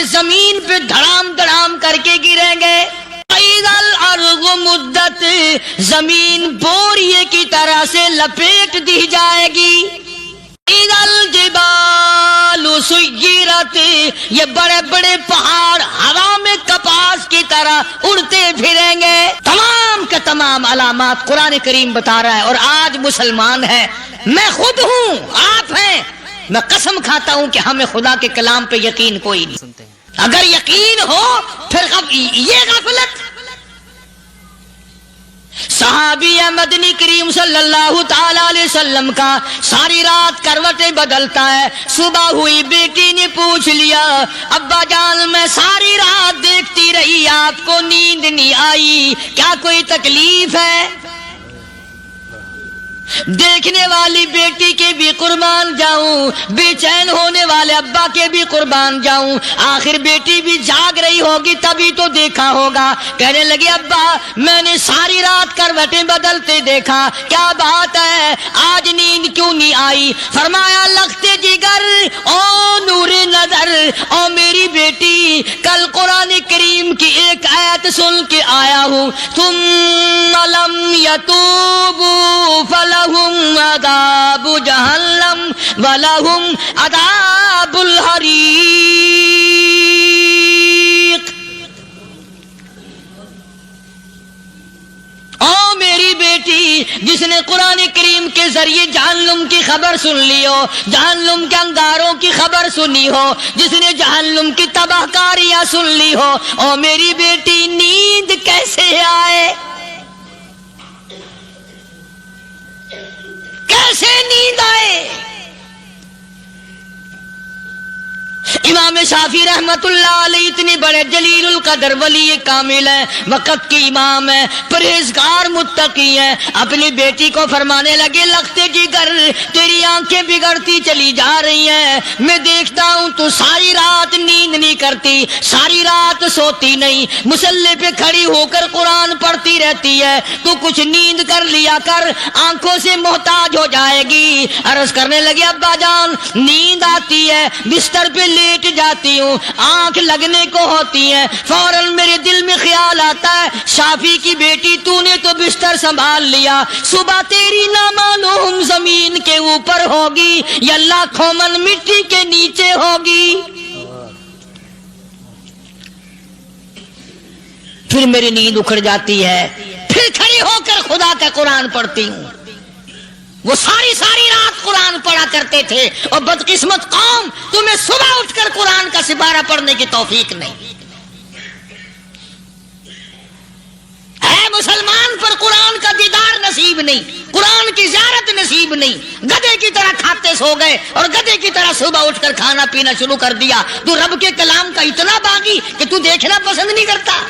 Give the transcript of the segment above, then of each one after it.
زمین پہ دھڑام دھڑام کر کے گریں گے. اِذَا الْأَرْضُ مُدَّتْ زمین بوریے کی طرح سے لپیٹ دی جائے گی. اِذَا الْجِبَالُ سُيِّرَتْ یہ بڑے بڑے پہاڑ ہوا میں کپاس کی طرح اڑتے پھریں گے. تمام کے تمام علامات قرآن کریم بتا رہا ہے. اور آج مسلمان ہے، میں خود ہوں، آپ ہیں، میں قسم کھاتا ہوں کہ ہمیں خدا کے کلام پہ یقین کوئی نہیں. اگر یقین ہو پھر یہ غفلت. صحابی مدنی کریم صلی اللہ تعالی علیہ وسلم کا ساری رات کروٹیں بدلتا ہے. صبح ہوئی بیٹی نے پوچھ لیا، ابا جان میں ساری رات دیکھتی رہی، آپ کو نیند نہیں آئی، کیا کوئی تکلیف ہے؟ دیکھنے والی بیٹی کے بھی قربان جاؤں، بے چین ہونے والے ابا کے بھی قربان جاؤں. آخر بیٹی بھی جاگ رہی ہوگی تبھی تو دیکھا ہوگا. کہنے لگی ابا میں نے ساری رات کروٹیں بدلتے دیکھا، کیا بات ہے، آج نیند کیوں نہیں آئی؟ فرمایا لختے جگر او نور نظر، او میری بیٹی کل قرآن کریم کی ایک آیت سن کے آیا ہوں، ثم لم یتوبوا فلہم عذاب جہنم ولہم عذاب الحریق. او میری بیٹی جس نے قرآن کریم کے ذریعے جہنم کی خبر سن لی ہو، جہنم کے انگاروں کی خبر سنی ہو، جس نے جہنم کی تباہ کاریاں سن لی ہو، او میری بیٹی نیند کیسے آئے؟ کیسے نیند آئے؟ امام شافعی رحمت اللہ علیہ اتنے بڑے جلیل القدر ولی کامل ہیں، وقت کے امام ہیں، پرہیزگار متقی ہیں. اپنی بیٹی کو فرمانے لگے لختے جگر تیری آنکھیں بگڑتی چلی جا رہی ہیں، میں دیکھتا ہوں تو ساری رات نیند نہیں کرتی، ساری رات سوتی نہیں، مصلی پہ کھڑی ہو کر قرآن پڑھتی رہتی ہے، تو کچھ نیند کر لیا کر، آنکھوں سے محتاج ہو جائے گی. عرض کرنے لگے ابا جان نیند آتی ہے، بستر پہ لیٹ جاتی ہوں، آنکھ لگنے کو ہوتی ہے، فوراً میرے دل میں خیال آتا ہے شافی کی بیٹی تو نے تو بستر سنبھال لیا، صبح تیری نہ معلوم زمین کے اوپر ہوگی یا لاکھوں من مٹی کے نیچے ہوگی. پھر میری نیند اکھڑ جاتی ہے، پھر کھڑی ہو کر خدا کا قرآن پڑھتی ہوں. وہ ساری رات قرآن پڑھا کرتے تھے، اور بدقسمت قوم تمہیں صبح اٹھ کر قرآن کا سپارہ پڑھنے کی توفیق نہیں ہے. مسلمان پر قرآن کا دیدار نصیب نہیں، قرآن کی زیارت نصیب نہیں. گدھے کی طرح کھاتے سو گئے اور گدھے کی طرح صبح اٹھ کر کھانا پینا شروع کر دیا. تو رب کے کلام کا اتنا باغی کہ تو دیکھنا پسند نہیں کرتا.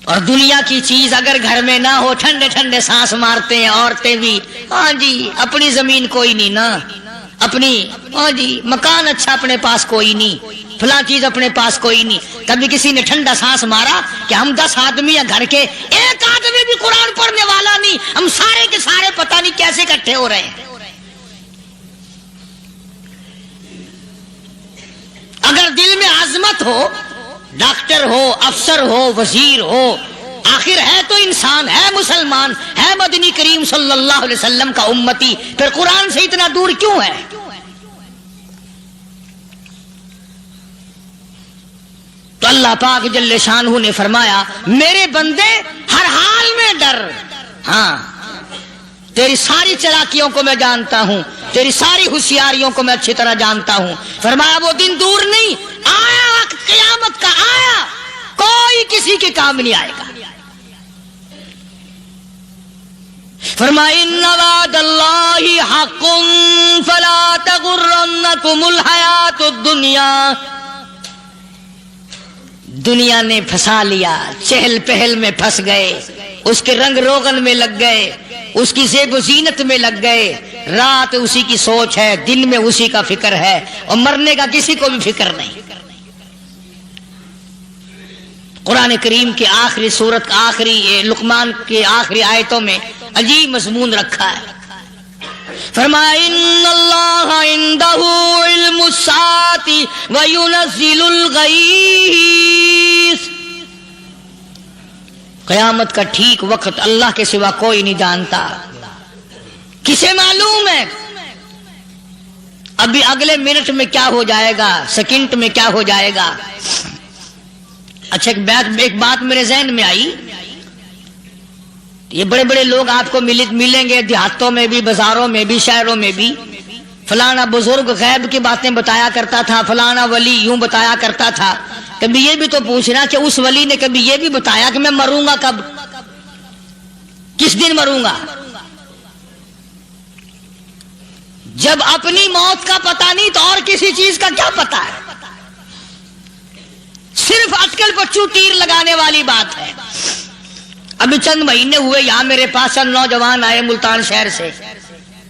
اور دنیا کی چیز اگر گھر میں نہ ہو، ٹھنڈے ٹھنڈے سانس مارتے ہیں عورتیں بھی. ہاں جی اپنی زمین کوئی نہیں نا، اپنی ہاں جی مکان اچھا اپنے پاس کوئی نہیں، فلاں چیز اپنے پاس کوئی نہیں. کبھی کسی نے ٹھنڈا سانس مارا کہ ہم 10 آدمی ہیں گھر کے، ایک آدمی بھی قرآن پڑھنے والا نہیں، ہم سارے کے سارے پتہ نہیں کیسے اکٹھے ہو رہے ہیں. اگر دل میں عظمت ہو، ڈاکٹر ہو، افسر ہو، وزیر ہو، آخر ہے تو انسان، ہے مسلمان، ہے مدنی کریم صلی اللہ علیہ وسلم کا امتی، پھر قرآن سے اتنا دور کیوں ہے؟ تو اللہ پاک جل شانہ نے فرمایا میرے بندے ہر حال میں ڈر. ہاں تیری ساری چلاکیوں کو میں جانتا ہوں، تیری ساری ہوشیاریوں کو میں اچھی طرح جانتا ہوں. فرمایا وہ دن دور نہیں، آیا وقت قیامت کا، آیا، کوئی کسی کے کام نہیں آئے گا. فرمایا ان وعد اللہ حق فلا تغرنکم الحیات الدنیا. دنیا نے پھنسا لیا، چہل پہل میں پھنس گئے، اس کے رنگ روغن میں لگ گئے، اس کی زیب و زینت میں لگ گئے. رات اسی کی سوچ ہے، دن میں اسی کا فکر ہے، اور مرنے کا کسی کو بھی فکر نہیں. قرآن کریم کی آخری سورت، آخری لقمان کی آخری آیتوں میں عجیب مضمون رکھا ہے. فرمایا ان اللہ عنده علم الساعۃ وینزل الغیث، قیامت کا ٹھیک وقت اللہ کے سوا کوئی نہیں جانتا. کسے معلوم ہے ابھی اگلے منٹ میں کیا ہو جائے گا، سیکنڈ میں کیا ہو جائے گا. اچھا ایک بات میرے ذہن میں آئی، یہ بڑے بڑے لوگ آپ کو ملیں گے دیہاتوں میں بھی، بازاروں میں بھی، شہروں میں بھی. فلانا بزرگ غیب کی باتیں بتایا کرتا تھا، فلانا ولی یوں بتایا کرتا تھا. کبھی یہ بھی تو پوچھنا کہ اس ولی نے کبھی یہ بھی بتایا کہ میں مروں گا کب، کس دن مروں گا؟ جب اپنی موت کا پتہ نہیں تو اور کسی چیز کا کیا پتہ ہے؟ صرف اٹکل پچو تیر لگانے والی بات ہے. ابھی چند مہینے ہوئے یہاں میرے پاس چند نوجوان آئے ملتان شہر سے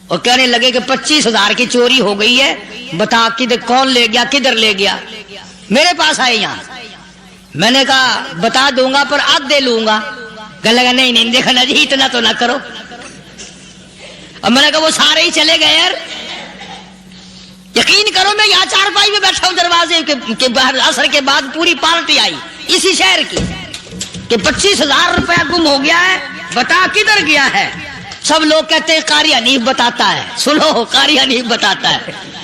اور کہنے لگے کہ 25,000 کی چوری ہو گئی ہے، بتا کدھر کون لے گیا، کدھر لے گیا. میرے پاس آئے یہاں، میں نے کہا بتا دوں گا پر آدھے لوں گا. کہنے لگا نہیں دیکھنا جی اتنا تو نہ کرو. اور میں نے کہا وہ سارے ہی چلے گئے یار. یقین کرو میں یہاں چارپائی میں بیٹھا ہوں دروازے کے باہر، عصر کے بعد پوری پارٹی آئی اسی شہر کی کہ 25,000 روپیہ گم ہو گیا ہے، بتا کدھر گیا ہے. سب لوگ کہتے ہیں قاری حنیف بتاتا ہے. سنو قاری حنیف بتاتا ہے،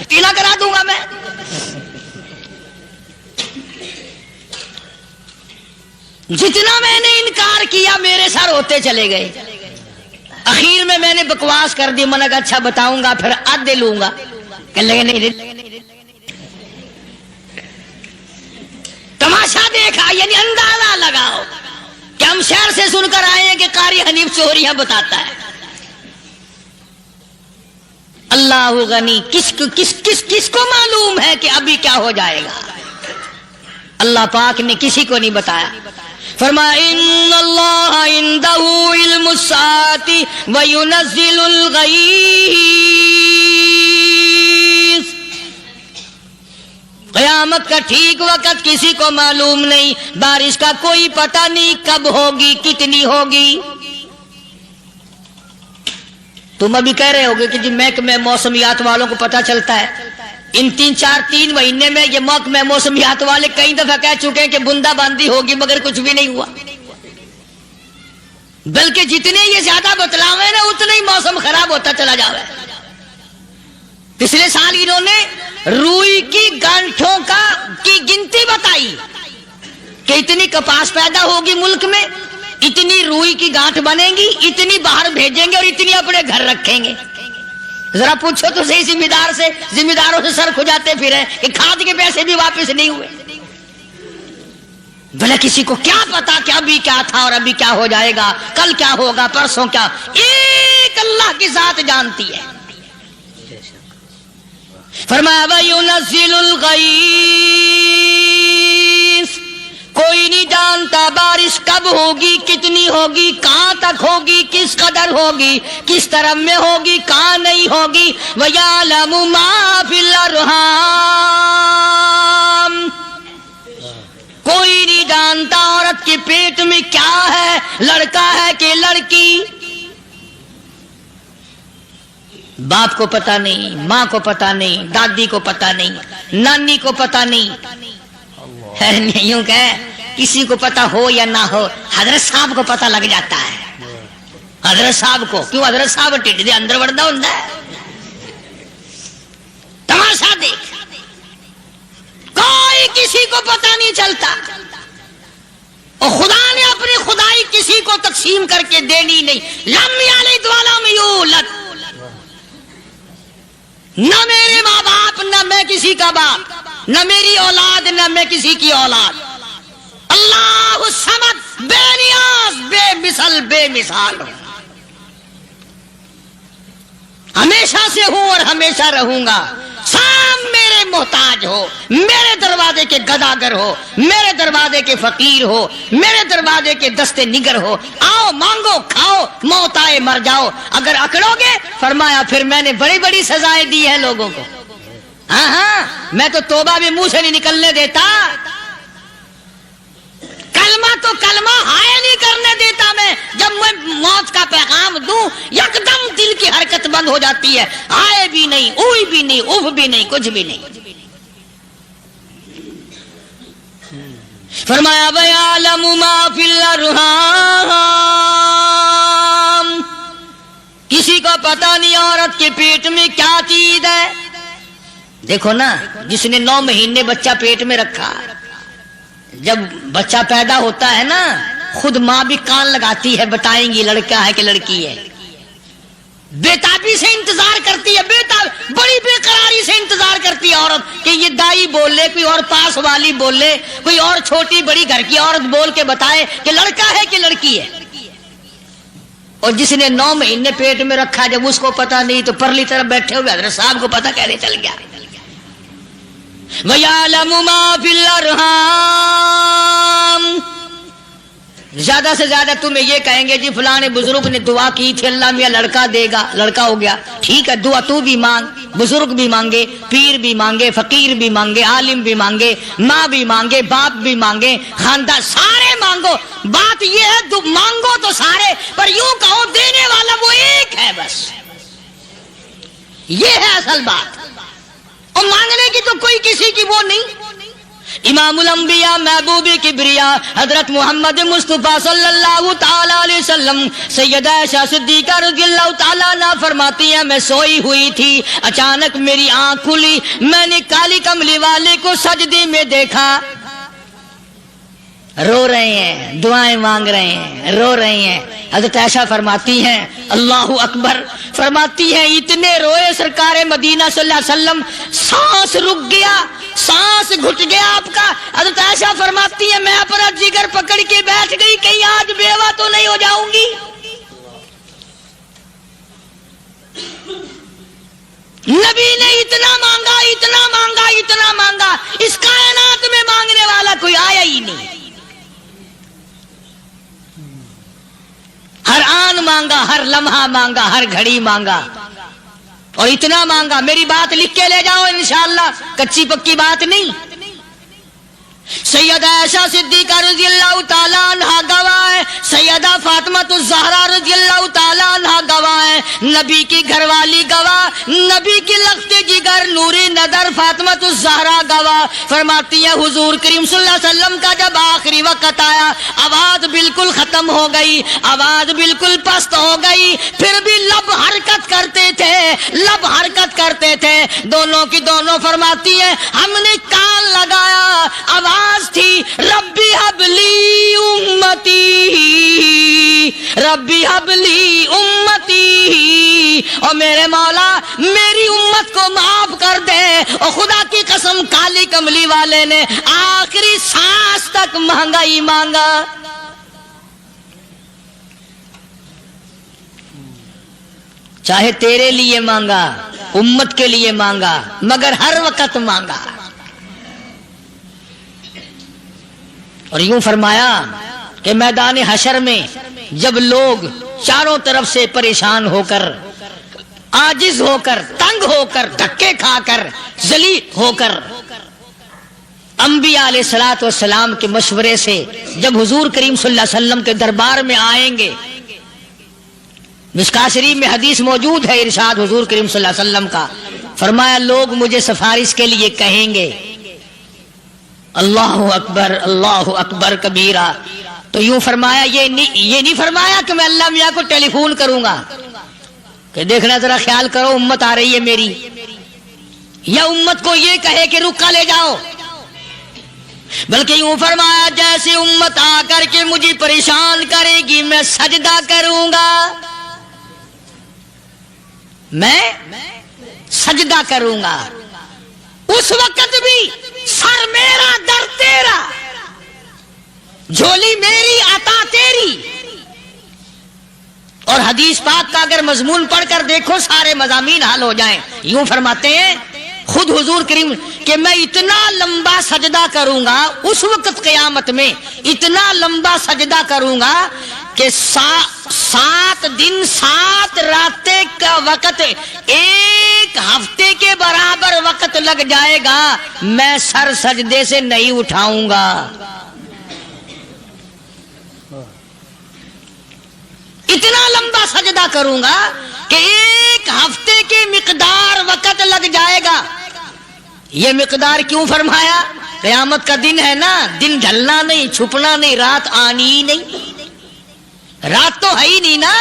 ٹیلا کرا دوں گا میں. جتنا میں نے انکار کیا میرے سر ہوتے چلے گئے. اخیر میں نے بکواس کر دی. میں نے کہا اچھا بتاؤں گا پھر آدھے لوں گا. کہنے لگے نہیں. تماشا دیکھا یعنی اندازہ لگاؤ کہ ہم شہر سے سن کر آئے ہیں کہ قاری حنیف چوریاں بتاتا ہے. اللہ غنی، کس کو معلوم ہے کہ ابھی کیا ہو جائے گا؟ اللہ پاک نے کسی کو نہیں بتایا. فرمایا ان اللہ عنده علم الساعۃ وینزل الغیث، قیامت کا ٹھیک وقت کسی کو معلوم نہیں، بارش کا کوئی پتہ نہیں کب ہوگی، کتنی ہوگی. تم ابھی کہہ رہے ہوگے کہ جی محکمہ موسمیات والوں کو پتہ چلتا ہے. ان 3 مہینے میں یہ محکمہ موسمیات والے کئی دفعہ کہہ چکے ہیں کہ بندہ باندی ہوگی مگر کچھ بھی نہیں ہوا. بلکہ جتنے یہ زیادہ بتلاوے نا اتنا ہی موسم خراب ہوتا چلا جاوے. پچھلے سال انہوں نے روئی کی گانٹھوں کی گنتی بتائی کہ اتنی کپاس پیدا ہوگی ملک میں، اتنی روئی کی گانٹھ بنے گی، اتنی باہر بھیجیں گے اور اتنی اپنے گھر رکھیں گے. ذرا پوچھو تو صحیح ذمہ داروں سے سر کھجاتے پھرے کہ کھاد کے پیسے بھی واپس نہیں ہوئے. بھلا کسی کو کیا پتا کہ ابھی کیا تھا اور ابھی کیا ہو جائے گا، کل کیا ہوگا، پرسوں کیا. ایک اللہ کی ذات جانتی ہے. فرمایا وَيُنَزِّلُ الْغَيْثَ، کوئی نہیں جانتا بارش کب ہوگی، کتنی ہوگی، کہاں تک ہوگی، کس قدر ہوگی، کس طرف میں ہوگی، کہاں نہیں ہوگی. وَيَعْلَمُ مَا فِي الْأَرْحَامِ، کوئی نہیں جانتا عورت کے پیٹ میں کیا ہے، لڑکا ہے کہ لڑکی. باپ کو پتہ نہیں، ماں کو پتہ نہیں، دادی کو پتہ نہیں، نانی کو پتہ نہیں. یوں کہ کسی کو پتہ ہو یا نہ ہو حضرت صاحب کو پتہ لگ جاتا ہے. حضرت صاحب کو کیوں؟ حضرت صاحب ٹھڈ دے اندر وڑدا ہوندا ہے. تماشا دیکھ، کوئی کسی کو پتہ نہیں چلتا. اور خدا نے اپنی خدائی کسی کو تقسیم کر کے دینی نہیں. لم یلد ولم یولد، نہ میرے ماں باپ، نہ میں کسی کا باپ، نہ میری اولاد، نہ میں کسی کی اولاد. اللہ الصمد، بے نیاز، بے مثال ہوں. ہمیشہ سے ہوں اور ہمیشہ رہوں گا. سام میرے محتاج ہو، میرے دروازے کے گداگر ہو، میرے دروازے کے فقیر ہو، میرے دروازے کے دستے نگر ہو. آؤ مانگو کھاؤ، موت آئے مر جاؤ. اگر اکڑو گے فرمایا پھر میں نے بڑی بڑی سزائیں دی ہیں لوگوں کو. ہاں میں تو توبہ بھی منہ سے نہیں نکلنے دیتا. کلمہ تو کلمہ ہائے نہیں کرنے دیتا میں، جب میں موت کا پیغام دوں یکدم دل کی حرکت بند ہو جاتی ہے، ہائے بھی نہیں، اوئی بھی نہیں، اوف بھی نہیں، کچھ بھی نہیں۔ فرمایا وَيَعْلَمُ مَا فِي الْأَرْحَامِ، کسی کو پتہ نہیں عورت کے پیٹ میں کیا چیز ہے۔ دیکھو نا، جس نے 9 مہینے بچہ پیٹ میں رکھا، جب بچہ پیدا ہوتا ہے نا، خود ماں بھی کان لگاتی ہے، بتائیں گی لڑکا ہے کہ لڑکی ہے، بےتابی سے انتظار کرتی ہے، بڑی بے قراری سے انتظار کرتی ہے عورت کہ یہ دائی بولے، کوئی اور پاس والی بولے، کوئی اور چھوٹی بڑی گھر کی عورت بول کے بتائے کہ لڑکا ہے کہ لڑکی ہے۔ اور جس نے 9 مہینے پیٹ میں رکھا، جب اس کو پتا نہیں تو پرلی طرف بیٹھے ہوئے حضرت صاحب کو پتا کیسے چل گیا؟ وَيَعْلَمُ مَا فِي الْأَرْحَامِ، زیادہ سے زیادہ تمہیں یہ کہیں گے جی فلاں بزرگ نے دعا کی تھی اللہ میاں لڑکا دے گا، لڑکا ہو گیا، ٹھیک ہے، دعا تو بھی مانگ، بزرگ بھی مانگے، پیر بھی مانگے، فقیر بھی مانگے، عالم بھی مانگے، ماں بھی مانگے، باپ بھی مانگے، خاندان سارے مانگو، بات یہ ہے مانگو تو سارے، پر یوں کہو دینے والا وہ ایک ہے بس، یہ ہے اصل بات، اور مانگنے کی تو کوئی کسی کی وہ نہیں۔ امام الانبیاء محبوب کبریا حضرت محمد مصطفیٰ صلی اللہ تعالی علیہ وسلم سیدہ عائشہ صدیقہ رضی اللہ تعالیٰ عنہ فرماتی ہیں میں سوئی ہوئی تھی، اچانک میری آنکھ کھلی، میں نے کالی کملی والے کو سجدے میں دیکھا، رو رہے ہیں، دعائیں مانگ رہے ہیں، رو رہے ہیں۔ حضرت عائشہ فرماتی ہیں اللہ اکبر، فرماتی ہیں اتنے روئے سرکار مدینہ صلی اللہ علیہ وسلم، سانس رک گیا، سانس گھٹ گیا آپ کا۔ حضرت عائشہ فرماتی ہیں میں اپنا جگر پکڑ کے بیٹھ گئی، کہیں آج بیوہ تو نہیں ہو جاؤں گی۔ نبی نے اتنا مانگا، اتنا مانگا، اتنا مانگا، اس کائنات میں مانگنے والا کوئی آیا ہی نہیں، ہر آن مانگا، ہر لمحہ مانگا، ہر گھڑی مانگا، اور اتنا مانگا۔ میری بات لکھ کے لے جاؤ انشاءاللہ، کچی پکی بات نہیں۔ سیدہ عائشہ صدیقہ رضی اللہ تعالیٰ عنہ گواہ ہے، سیدہ فاطمہ الزہرا رضی اللہ تعالیٰ عنہ گواہ ہے، نبی کی گھر والی گواہ، نبی کی لخت جگر نوری نظر فاطمہ الزہرا گواہ، فرماتی ہے حضور کریم صلی اللہ علیہ وسلم کا جب آخری وقت آیا، آواز بالکل ختم ہو گئی، آواز بالکل پست ہو گئی، پھر بھی لب حرکت کرتے تھے، لب حرکت کرتے تھے، دونوں کی دونوں فرماتی ہیں ہم نے کان لگایا، آواز تھی ربی حبلی امتی، ربی حبلی امتی، اور میرے مولا میری امت کو معاف کر دے۔ اور خدا کی قسم کالی کملی والے نے آخری سانس تک مانگا ہی مانگا۔ چاہے تیرے لیے مانگا، امت کے لیے مانگا، مگر ہر وقت مانگا۔ اور یوں فرمایا کہ میدان حشر میں جب لوگ چاروں طرف سے پریشان ہو کر، عاجز ہو کر، تنگ ہو کر، دھکے کھا کر، ذلیل ہو کر، انبیاء علیہ الصلوۃ والسلام کے مشورے سے جب حضور کریم صلی اللہ علیہ وسلم کے دربار میں آئیں گے، مشکاۃ شریف میں حدیث موجود ہے، ارشاد حضور کریم صلی اللہ علیہ وسلم کا، فرمایا لوگ مجھے سفارش کے لیے کہیں گے اللہ اکبر، اللہ اکبر کبیرہ، تو یوں فرمایا یہ نہیں فرمایا کہ میں اللہ میاں کو ٹیلی فون کروں گا کہ دیکھنا ذرا خیال کرو امت آ رہی ہے میری، یا امت کو یہ کہے کہ رکا لے جاؤ، بلکہ یوں فرمایا جیسے امت آ کر کے مجھے پریشان کرے گی میں سجدہ کروں گا، میں سجدہ کروں گا، اس وقت بھی سر میرا در تیرا، جھولی میری عطا تیری۔ اور حدیث پاک کا اگر مضمون پڑھ کر دیکھو سارے مضامین حل ہو جائیں۔ یوں فرماتے ہیں خود حضور کریم کہ میں اتنا لمبا سجدہ کروں گا اس وقت قیامت میں، اتنا لمبا سجدہ کروں گا کہ 7 دن 7 راتیں کا وقت ایک ہفتے کے برابر وقت لگ جائے گا، میں سر سجدے سے نہیں اٹھاؤں گا۔ اتنا لمبا سجدہ کروں گا کہ 1 ہفتے کی مقدار وقت لگ جائے گا. یہ مقدار کیوں فرمایا؟ قیامت کا دن ہے نا، دن ڈھلنا نہیں، چھپنا نہیں، رات آنی ہی نہیں، رات تو ہے ہی نہیں نا.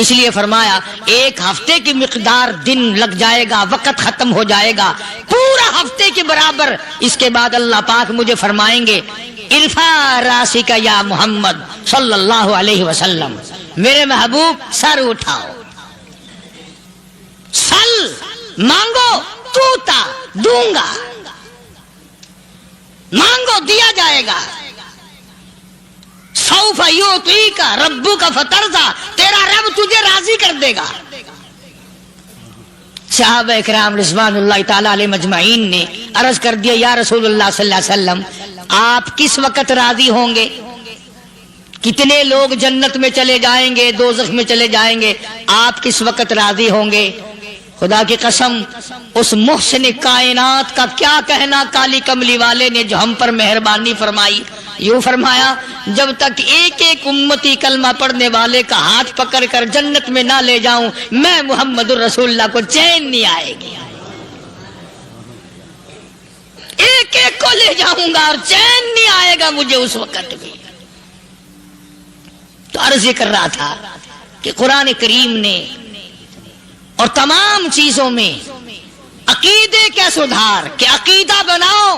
اس لیے فرمایا 1 ہفتے کی مقدار دن لگ جائے گا، وقت ختم ہو جائے گا پورا ہفتے کے برابر. اس کے بعد اللہ پاک مجھے فرمائیں گے ارفع راسک یا محمد صلی اللہ علیہ وسلم، میرے محبوب سر اٹھاؤ، سل مانگو توتا دوں گا، مانگو دیا جائے گا. سوف یعطیک ربک فترضی، تیرا رب تجھے راضی کر دے گا. صحابہ کرام رضوان اللہ تعالی علیہ مجمعین نے عرض کر دیا یا رسول اللہ صلی اللہ علیہ وسلم آپ کس وقت راضی ہوں گے؟ کتنے لوگ جنت میں چلے جائیں گے، دوزخ میں چلے جائیں گے، آپ کس وقت راضی ہوں گے؟ خدا کی قسم اس محسن کائنات کا کیا کہنا کالی کملی والے نے جو ہم پر مہربانی فرمائی. یوں فرمایا جب تک ایک ایک امتی کلمہ پڑھنے والے کا ہاتھ پکڑ کر جنت میں نہ لے جاؤں میں محمد الرسول اللہ کو چین نہیں آئے گی. ایک ایک کو لے جاؤں گا اور چین نہیں آئے گا مجھے اس وقت بھی. تو عرض یہ کر رہا تھا کہ قرآن کریم نے اور تمام چیزوں میں عقیدے کا سدھار کہ عقیدہ بناؤ.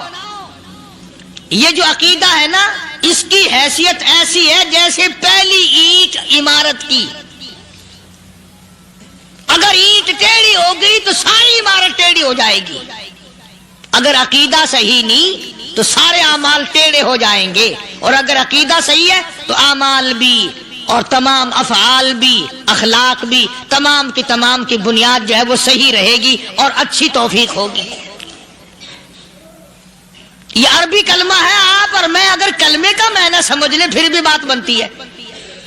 یہ جو عقیدہ ہے نا اس کی حیثیت ایسی ہے جیسے پہلی اینٹ عمارت کی. اگر اینٹ ٹیڑھی ہو گئی تو ساری عمارت ٹیڑھی ہو جائے گی. اگر عقیدہ صحیح نہیں تو سارے اعمال ٹیڑھے ہو جائیں گے، اور اگر عقیدہ صحیح ہے تو اعمال بھی اور تمام افعال بھی اخلاق بھی تمام کی بنیاد جو ہے وہ صحیح رہے گی اور اچھی توفیق ہوگی. یہ عربی کلمہ ہے، آپ اور میں اگر کلمے کا معنی سمجھ لیں پھر بھی بات بنتی ہے.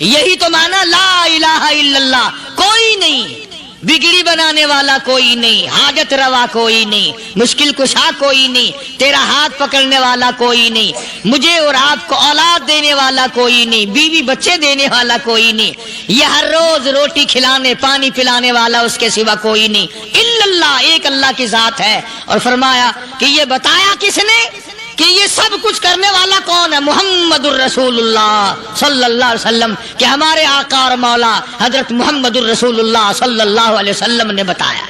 یہی تو معنی لا الہ الا اللہ. کوئی نہیں بگڑی بنانے والا، کوئی نہیں حاجت روا، کوئی نہیں مشکل کشا، کوئی نہیں تیرا ہاتھ پکڑنے والا، کوئی نہیں مجھے اور آپ کو اولاد دینے والا، کوئی نہیں بیوی بچے دینے والا، کوئی نہیں یہ ہر روز روٹی کھلانے پانی پلانے والا اس کے سوا کوئی نہیں الا اللہ. ایک اللہ کی ذات ہے. اور فرمایا کہ یہ بتایا کس نے کہ یہ سب کچھ کرنے والا کون ہے؟ محمد الرسول اللہ صلی اللہ علیہ وسلم، کہ ہمارے آقا اور مولا حضرت محمد الرسول اللہ صلی اللہ علیہ وسلم نے بتایا.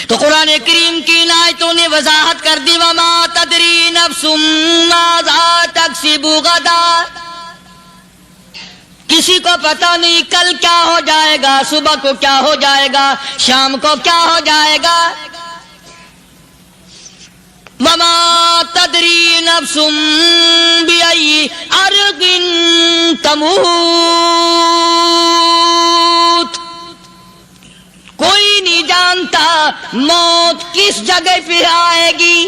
تو قرآن کریم کی آیتوں نے وضاحت کر دی وما تدری نفس ماذا تکسب غدا. کسی کو پتہ نہیں کل کیا ہو جائے گا، صبح کو کیا ہو جائے گا، شام کو کیا ہو جائے گا. وما تدری نفس بأي أرض تموت. کوئی نہیں جانتا موت کس جگہ پہ آئے گی.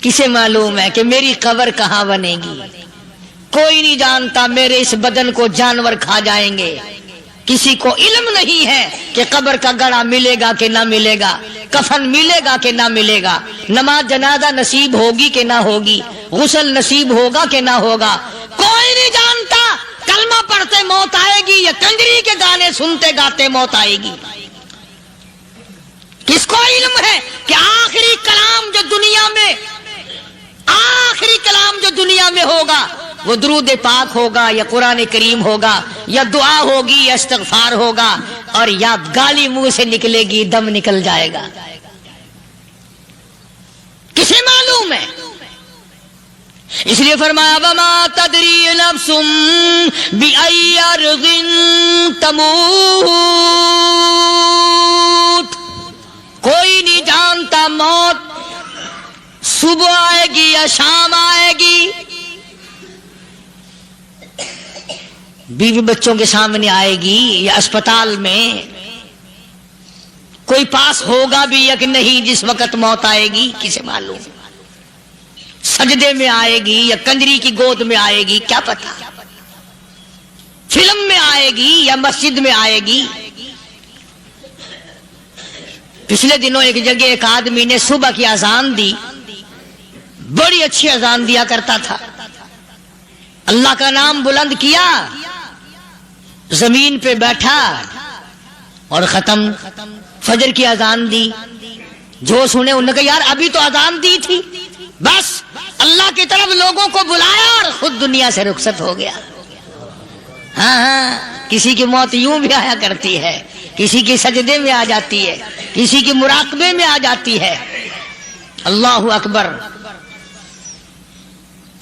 کسے معلوم ہے کہ میری قبر کہاں بنے گی؟ کوئی نہیں جانتا میرے اس بدن کو جانور کھا جائیں گے. کسی کو علم نہیں ہے کہ قبر کا گڑھا ملے گا کہ نہ ملے گا، کفن ملے گا کہ نہ ملے گا، نماز جنازہ نصیب ہوگی کہ نہ ہوگی، غسل نصیب ہوگا کہ نہ ہوگا. کوئی نہیں جانتا کلمہ پڑھتے موت آئے گی یا کنجری کے گانے سنتے گاتے موت آئے گی. کس کو علم ہے کہ آخری کلام جو دنیا میں ہوگا وہ درود پاک ہوگا یا قرآن کریم ہوگا یا دعا ہوگی یا استغفار ہوگا اور یا گالی منہ سے نکلے گی، دم نکل جائے گا. کسے معلوم ہے؟ اس لیے فرمایا وما تدری نفس بأي أرض تموت. کوئی نہیں جانتا موت صبح آئے گی یا شام آئے گی، بیوی بچوں کے سامنے آئے گی یا اسپتال میں، کوئی پاس ہوگا بھی یا کہ نہیں جس وقت موت آئے گی کسے معلوم. سجدے میں آئے گی یا کنجری کی گود میں آئے گی کیا پتا، فلم میں آئے گی یا مسجد میں آئے گی. پچھلے دنوں ایک جگہ ایک آدمی نے صبح کی اذان دی، بڑی اچھی اذان دیا کرتا تھا. اللہ کا نام بلند کیا، زمین پہ بیٹھا اور ختم. فجر کی اذان دی، جو سنے انہوں نے کہا یار ابھی تو اذان دی تھی. بس اللہ کی طرف لوگوں کو بلایا اور خود دنیا سے رخصت ہو گیا. ہاں کسی کی موت یوں بھی آیا کرتی ہے، کسی کی سجدے میں آ جاتی ہے، کسی کی مراقبے میں آ جاتی ہے. اللہ اکبر.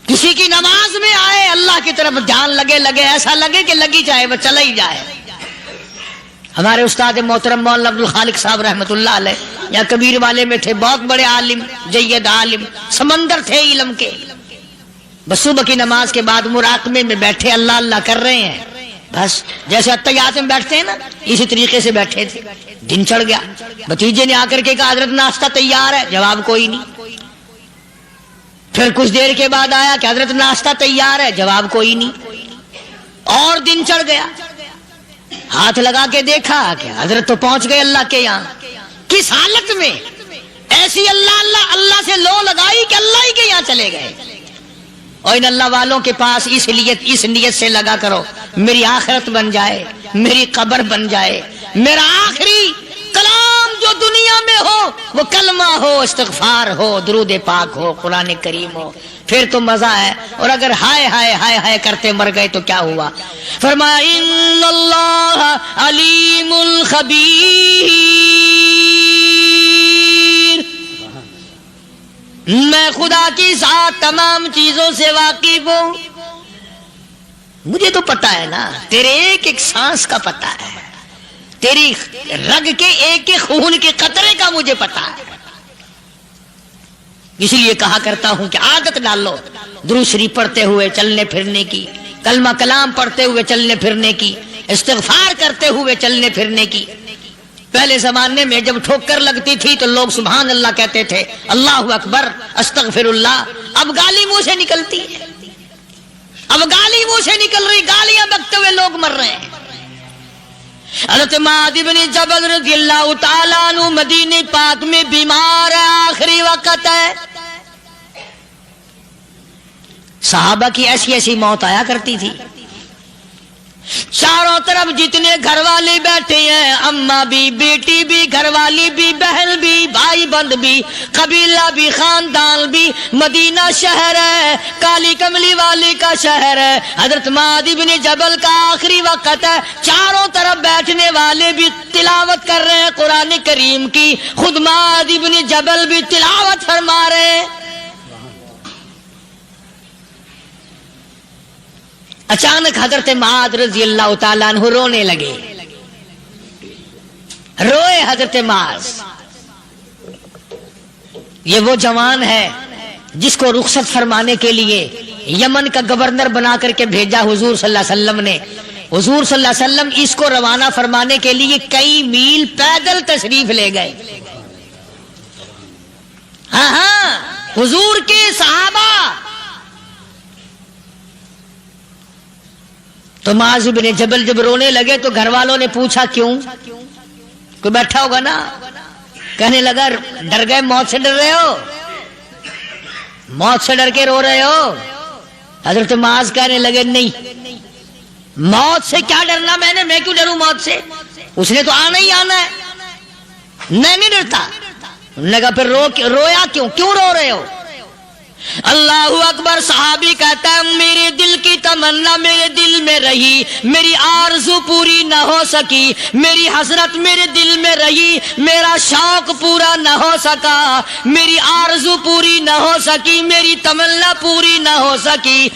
کسی کی نماز میں آئے، اللہ کی طرف دھیان لگے ایسا لگے کہ لگی جائے وہ چلا ہی جائے. ہمارے استاد محترم مولانا عبد الخالق صاحب رحمۃ اللہ علیہ یا کبیر والے میں تھے، بہت بڑے عالم، جید عالم، سمندر تھے علم کے. بس صبح کی نماز کے بعد مراقبے میں بیٹھے اللہ اللہ کر رہے ہیں. بس جیسے اتحیات میں بیٹھتے ہیں نا، اسی طریقے سے بیٹھے تھے. دن چڑھ گیا. بھتیجے نے آ کر کے کہا حضرت ناشتہ تیار ہے، جواب کوئی نہیں. پھر کچھ دیر کے بعد آیا کہ حضرت ناشتہ تیار ہے، جواب کوئی نہیں. اور دن چڑھ گیا. ہاتھ لگا کے دیکھا کہ حضرت تو پہنچ گئے اللہ کے یہاں. کس حالت میں؟ ایسی اللہ اللہ اللہ سے لو لگائی کہ اللہ ہی کے یہاں چلے گئے. اور ان اللہ والوں کے پاس اس نیت سے لگا کرو میری آخرت بن جائے، میری قبر بن جائے، میرا آخری کلام جو دنیا میں ہو وہ کلمہ ہو، استغفار ہو، درود پاک ہو، قرآن کریم ہو، پھر تو مزہ ہے. اور اگر ہائے ہائے ہائے ہائے کرتے مر گئے تو کیا ہوا؟ فرمایا ان اللہ علیم الخبیر، میں خدا کی ذات تمام چیزوں سے واقف ہوں. مجھے تو پتا ہے نا، تیرے ایک ایک سانس کا پتا ہے، تیری رگ کے ایک ایک خون کے قطرے کا مجھے پتا ہے. اس لیے کہا کرتا ہوں کہ عادت ڈالو درود شریف پڑھتے ہوئے چلنے پھرنے کی، کلمہ کلام پڑھتے ہوئے چلنے پھرنے کی، استغفار کرتے ہوئے چلنے پھرنے کی. پہلے زمانے میں جب ٹھوکر لگتی تھی تو لوگ سبحان اللہ کہتے تھے، اللہ اکبر، استغفر اللہ. اب گالی منہ سے نکلتی ہے، اب گالی منہ سے نکل رہی، گالیاں بکتے ہوئے لوگ مر رہے ہیں. حضرت معاذ بن جبل رضی اللہ تعالیٰ عنہ مدینہ پاک میں بیمار ہے، آخری وقت ہے. صحابہ کی ایسی ایسی موت آیا کرتی تھی. چاروں طرف جتنے گھر والے بیٹھے ہیں، اماں بھی، بیٹی بھی، گھر والی بھی، بہن بھی، بھائی بند بھی، قبیلہ بھی، خاندان بھی. مدینہ شہر ہے، کالی کملی والے کا شہر ہے. حضرت معاذ بن جبل کا آخری وقت ہے. چاروں طرف بیٹھنے والے بھی تلاوت کر رہے ہیں قرآن کریم کی، خود معاذ بن جبل بھی تلاوت فرما رہے ہیں. اچانک حضرت معاذ رضی اللہ تعالیٰ عنہ رونے لگے. روئے حضرت معاذ. یہ وہ جوان ہے جس کو رخصت فرمانے کے لیے یمن کا گورنر بنا کر کے بھیجا حضور صلی اللہ علیہ وسلم نے. حضور صلی اللہ علیہ وسلم اس کو روانہ فرمانے کے لیے کئی میل پیدل تشریف لے گئے. ہاں حضور کے صحابہ. تو معاذ بن جبل جب رونے لگے تو گھر والوں نے پوچھا کیوں؟ کوئی بیٹھا ہوگا نا. کہنے لگا ڈر گئے، موت سے ڈر رہے ہو، موت سے ڈر کے رو رہے ہو. حضرت معاذ کہنے لگے نہیں، موت سے کیا ڈرنا، میں کیوں ڈروں موت سے، اس نے تو آنا ہی آنا ہے، میں نہیں ڈرتا. انہوں نے کہا پھر رویا کیوں رو رہے ہو؟ اللہ اکبر. صحابی کہتا ہے میرے دل کی تمنا میرے دل میں رہی، میری آرزو پوری نہ ہو سکی، میری حسرت میرے دل میں رہی، میرا شوق پورا نہ ہو سکا، میری آرزو پوری نہ ہو سکی، میری تمنا پوری نہ ہو سکی.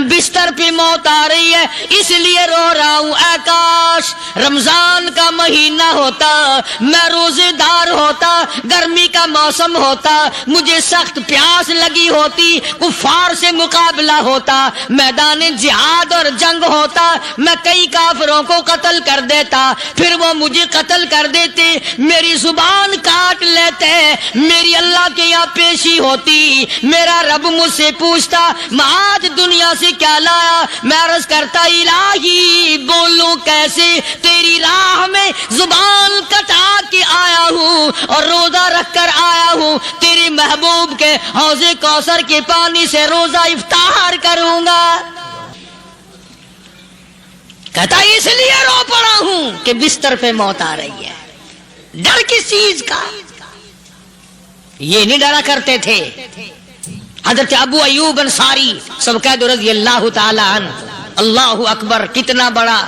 بستر پہ موت آ رہی ہے اس لیے رو رہا ہوں. اے کاش رمضان کا مہینہ ہوتا، میں روزے دار ہوتا، گرمی کا موسم ہوتا، مجھے سخت پیاس لگی ہوتی، کفار سے مقابلہ ہوتا، میدان جہاد اور جنگ ہوتا، میں کئی کافروں کو قتل کر دیتا، پھر وہ مجھے قتل کر دیتے، میری زبان کاٹ لیتے، میری اللہ کے یہاں پیشی ہوتی، میرا رب مجھ سے پوچھتا معاذ دنیا سے کیا لایا. میں عرض کرتا الہی بولوں کیسے، تیری راہ میں زبان کٹا کے آیا ہوں اور روزہ رکھ کر آیا ہوں، تیرے محبوب کے حوض کوثر کے پانی سے روزہ افطار کروں گا. کہتا اس لیے رو پڑا ہوں کہ بستر پہ موت آ رہی ہے. ڈر کس چیز کا؟ یہ نہیں ڈرا کرتے تھے. حضرت ابو ایوب انصاری سب کہہ دو رضی اللہ تعالی عنہ. اللہ اکبر، کتنا بڑا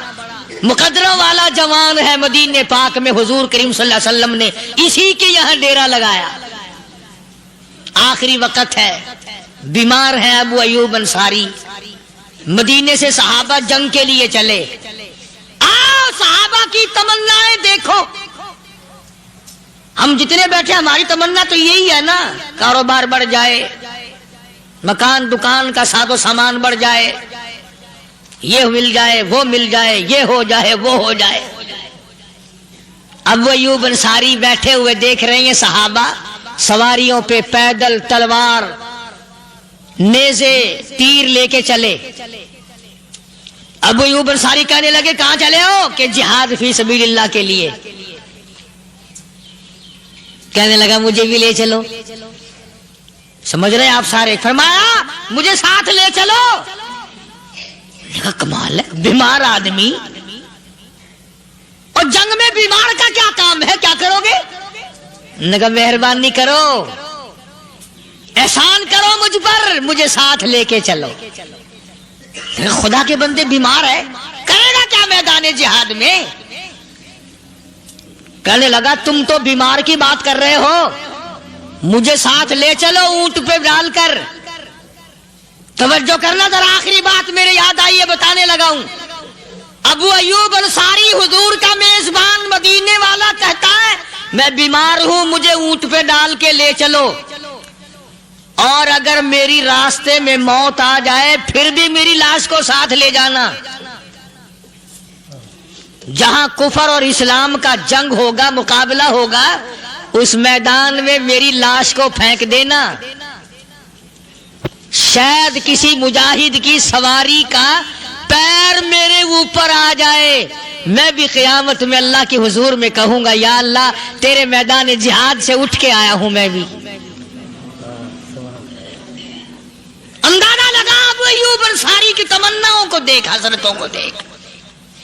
مقدروں والا جوان ہے. مدینے پاک میں حضور کریم صلی اللہ علیہ وسلم نے اسی کے یہاں ڈیرا لگایا. آخری وقت ہے، بیمار ہے ابو ایوب انصاری. مدینے سے صحابہ جنگ کے لیے چلے. آؤ صحابہ کی تمنائیں دیکھو. ہم جتنے بیٹھے ہماری تمنا تو یہی ہے نا، کاروبار بڑھ جائے، مکان دکان کا ساز و سامان بڑھ جائے، یہ مل جائے وہ مل جائے، یہ ہو جائے وہ ہو جائے. ابو ایوب انصاری بیٹھے ہوئے دیکھ رہے ہیں صحابہ سواریوں پہ پیدل تلوار نیزے تیر لے کے چلے. ابو ایوب انصاری کہنے لگے کہاں چلے ہو؟ کہ جہاد فی سبیل اللہ کے لیے. کہنے لگا مجھے بھی لے چلو. سمجھ رہے آپ سارے؟ فرمایا مجھے ساتھ لے چلو. کمال ہے، بیمار آدمی اور جنگ میں بیمار کا کیا کام ہے، کیا کرو گے؟ نگا مہربانی کرو، احسان کرو مجھ پر، مجھے ساتھ لے کے چلو. خدا کے بندے بیمار ہے، کرے گا کیا میدان جہاد میں؟ کہنے لگا تم تو بیمار کی بات کر رہے ہو، مجھے ساتھ لے چلو اونٹ پہ ڈال کر. توجہ کرنا ذرا، آخری بات میرے یاد آئی ہے، بتانے لگا ہوں. ابو ایوب انصاری حضور کا میزبان مدینے والا کہتا ہے میں بیمار ہوں، مجھے اونٹ پہ ڈال کے لے چلو، اور اگر میری راستے میں موت آ جائے پھر بھی میری لاش کو ساتھ لے جانا. جہاں کفر اور اسلام کا جنگ ہوگا، مقابلہ ہوگا، اس میدان میں میری لاش کو پھینک دینا. شاید کسی مجاہد کی سواری کا پیر میرے اوپر آ جائے، میں بھی قیامت میں اللہ کے حضور میں کہوں گا یا اللہ تیرے میدان جہاد سے اٹھ کے آیا ہوں. میں بھی اندازہ لگا ابو ایوب انصاری کی تمناؤں کو دیکھ، حسرتوں کو دیکھ.